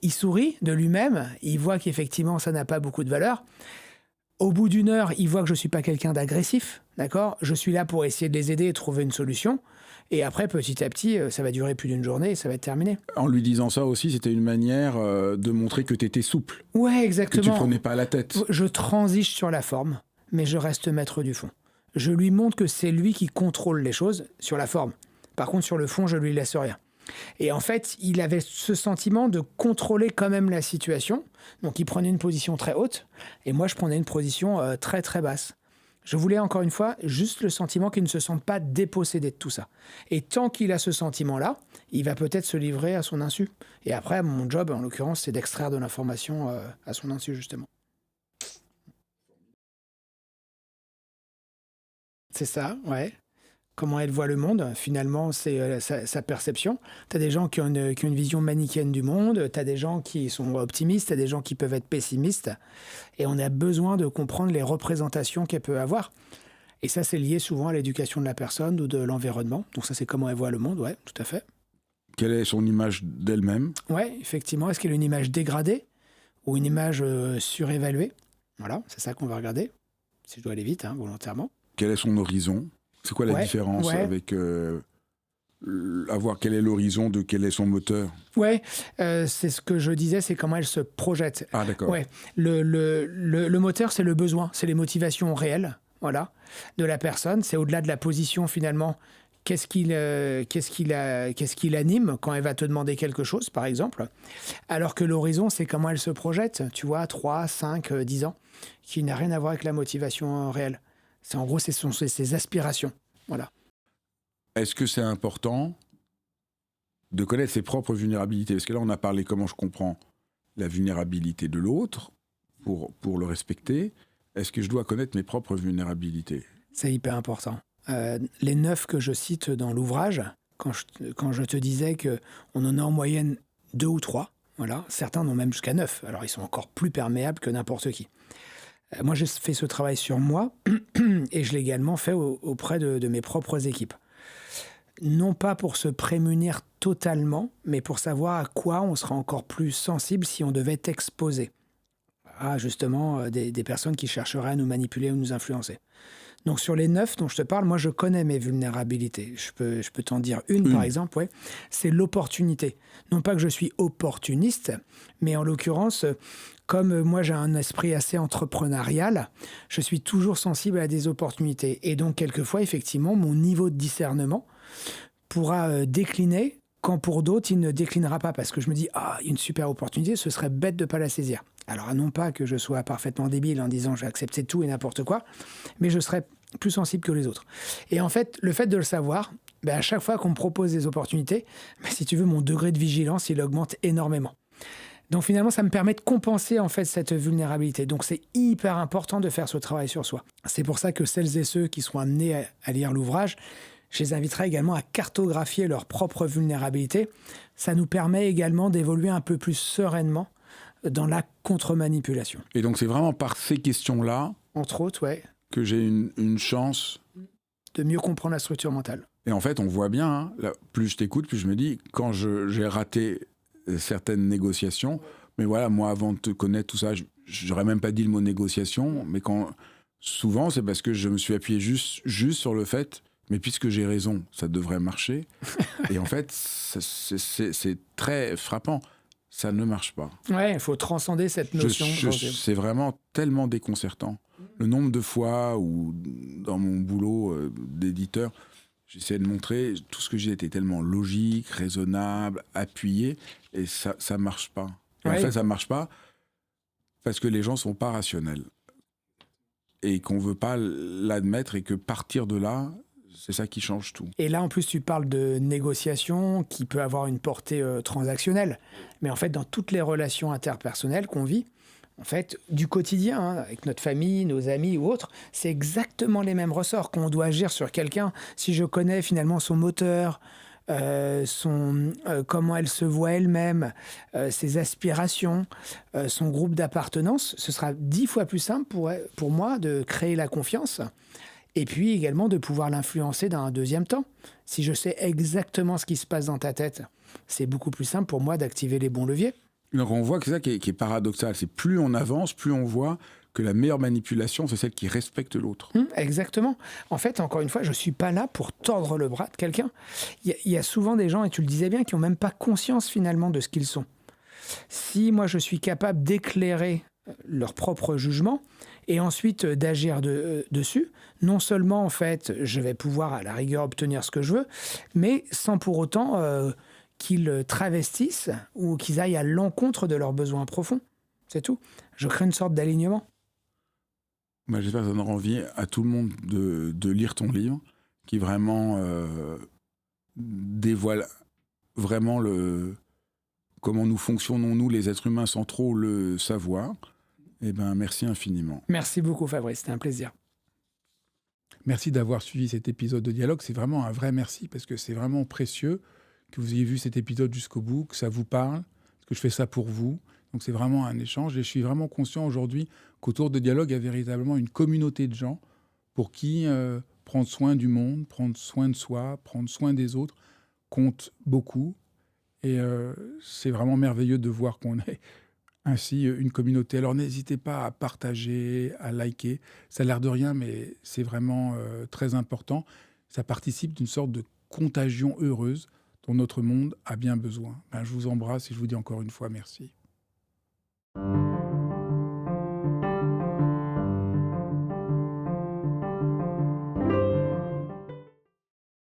Il sourit de lui-même, il voit qu'effectivement, ça n'a pas beaucoup de valeur. Au bout d'1 heure, il voit que je ne suis pas quelqu'un d'agressif, d'accord? Je suis là pour essayer de les aider et trouver une solution. Et après, petit à petit, ça va durer plus d'une journée et ça va être terminé. En lui disant ça aussi, c'était une manière de montrer que tu étais souple. Ouais, exactement. Que tu ne prenais pas à la tête. Je transige sur la forme, mais je reste maître du fond. Je lui montre que c'est lui qui contrôle les choses sur la forme. Par contre, sur le fond, je lui laisse rien. Et en fait, il avait ce sentiment de contrôler quand même la situation. Donc, il prenait une position très haute et moi, je prenais une position très, très basse. Je voulais, encore une fois, juste le sentiment qu'il ne se sente pas dépossédé de tout ça. Et tant qu'il a ce sentiment-là, il va peut-être se livrer à son insu. Et après, mon job, en l'occurrence, c'est d'extraire de l'information à son insu, justement. C'est ça, ouais. Comment elle voit le monde, finalement, c'est sa perception. Tu as des gens qui ont une vision manichéenne du monde, tu as des gens qui sont optimistes, tu as des gens qui peuvent être pessimistes. Et on a besoin de comprendre les représentations qu'elle peut avoir. Et ça, c'est lié souvent à l'éducation de la personne ou de l'environnement. Donc ça, c'est comment elle voit le monde, ouais, tout à fait. Quelle est son image d'elle-même? Ouais, effectivement. Est-ce qu'elle a une image dégradée ou une image surévaluée? Voilà, c'est ça qu'on va regarder. Si je dois aller vite, volontairement. Quel est son horizon? C'est quoi la différence avec avoir quel est l'horizon de quel est son moteur? Ouais, c'est ce que je disais, c'est comment elle se projette. Ah, d'accord. Ouais, le moteur, c'est le besoin, c'est les motivations réelles, voilà, de la personne. C'est au-delà de la position finalement. Qu'est-ce qui l'anime quand elle va te demander quelque chose, par exemple. Alors que l'horizon, c'est comment elle se projette, tu vois, 3, 5, 10 ans, qui n'a rien à voir avec la motivation réelle. C'est, en gros, ce sont ses aspirations. Voilà. Est-ce que c'est important de connaître ses propres vulnérabilités? Parce que là, on a parlé comment je comprends la vulnérabilité de l'autre pour le respecter. Est-ce que je dois connaître mes propres vulnérabilités? C'est hyper important. Les 9 que je cite dans l'ouvrage, quand je te disais qu'on en a en moyenne 2 ou 3, voilà, certains en ont même jusqu'à 9. Alors, ils sont encore plus perméables que n'importe qui. Moi, j'ai fait ce travail sur moi et je l'ai également fait auprès de mes propres équipes. Non pas pour se prémunir totalement, mais pour savoir à quoi on sera encore plus sensible si on devait exposer à justement des personnes qui chercheraient à nous manipuler ou nous influencer. Donc sur les 9 dont je te parle, moi je connais mes vulnérabilités. Je peux t'en dire une par exemple, ouais. C'est l'opportunité. Non pas que je suis opportuniste, mais en l'occurrence, comme moi j'ai un esprit assez entrepreneurial, je suis toujours sensible à des opportunités. Et donc quelquefois, effectivement, mon niveau de discernement pourra décliner quand pour d'autres, il ne déclinera pas. Parce que je me dis, il y a une super opportunité, ce serait bête de ne pas la saisir. Alors non pas que je sois parfaitement débile en disant j'ai accepté tout et n'importe quoi, mais je serais plus sensible que les autres. Et en fait, le fait de le savoir, à chaque fois qu'on me propose des opportunités, si tu veux, mon degré de vigilance, il augmente énormément. Donc finalement, ça me permet de compenser en fait cette vulnérabilité. Donc c'est hyper important de faire ce travail sur soi. C'est pour ça que celles et ceux qui seront amenés à lire l'ouvrage, je les inviterai également à cartographier leur propre vulnérabilité. Ça nous permet également d'évoluer un peu plus sereinement dans la contre-manipulation. Et donc c'est vraiment par ces questions-là, entre autres, ouais, que j'ai une chance de mieux comprendre la structure mentale. Et en fait, on voit bien, là, plus je t'écoute, plus je me dis, quand j'ai raté certaines négociations, mais voilà, moi, avant de te connaître, tout ça, j'aurais même pas dit le mot négociation, mais souvent, c'est parce que je me suis appuyé juste sur le fait, mais puisque j'ai raison, ça devrait marcher. Et en fait, c'est très frappant. Ça ne marche pas. Ouais, il faut transcender cette notion. C'est vraiment tellement déconcertant. Le nombre de fois où, dans mon boulot d'éditeur, j'essayais de montrer tout ce que j'ai était tellement logique, raisonnable, appuyé, et ça marche pas. Et en fait, ça marche pas parce que les gens sont pas rationnels et qu'on veut pas l'admettre et que partir de là, c'est ça qui change tout. Et là, en plus, tu parles de négociation qui peut avoir une portée transactionnelle. Mais en fait, dans toutes les relations interpersonnelles qu'on vit, en fait, du quotidien, avec notre famille, nos amis ou autres, c'est exactement les mêmes ressorts. Quand on doit agir sur quelqu'un, si je connais finalement son moteur, comment elle se voit elle-même, ses aspirations, son groupe d'appartenance, ce sera 10 fois plus simple pour moi de créer la confiance. Et puis également de pouvoir l'influencer dans un deuxième temps. Si je sais exactement ce qui se passe dans ta tête, c'est beaucoup plus simple pour moi d'activer les bons leviers. Donc on voit que c'est ça qui est paradoxal. C'est plus on avance, plus on voit que la meilleure manipulation, c'est celle qui respecte l'autre. Exactement. En fait, encore une fois, je ne suis pas là pour tordre le bras de quelqu'un. Il y a souvent des gens, et tu le disais bien, qui n'ont même pas conscience finalement de ce qu'ils sont. Si moi je suis capable d'éclairer leur propre jugement et ensuite d'agir dessus, non seulement en fait je vais pouvoir à la rigueur obtenir ce que je veux, mais sans pour autant qu'ils travestissent ou qu'ils aillent à l'encontre de leurs besoins profonds. C'est tout. Je crée une sorte d'alignement. Moi, j'espère que ça donnera envie à tout le monde de lire ton livre, qui vraiment dévoile vraiment comment nous fonctionnons, nous, les êtres humains, sans trop le savoir. Eh bien, merci infiniment. Merci beaucoup, Fabrice. C'était un plaisir. Merci d'avoir suivi cet épisode de Dialogue. C'est vraiment un vrai merci, parce que c'est vraiment précieux que vous ayez vu cet épisode jusqu'au bout, que ça vous parle, parce que je fais ça pour vous. Donc c'est vraiment un échange. Et je suis vraiment conscient aujourd'hui qu'autour de Dialogue, il y a véritablement une communauté de gens pour qui prendre soin du monde, prendre soin de soi, prendre soin des autres compte beaucoup. Et c'est vraiment merveilleux de voir qu'on est ainsi une communauté. Alors n'hésitez pas à partager, à liker. Ça a l'air de rien, mais c'est vraiment très important. Ça participe d'une sorte de contagion heureuse dont notre monde a bien besoin. Je vous embrasse et je vous dis encore une fois merci.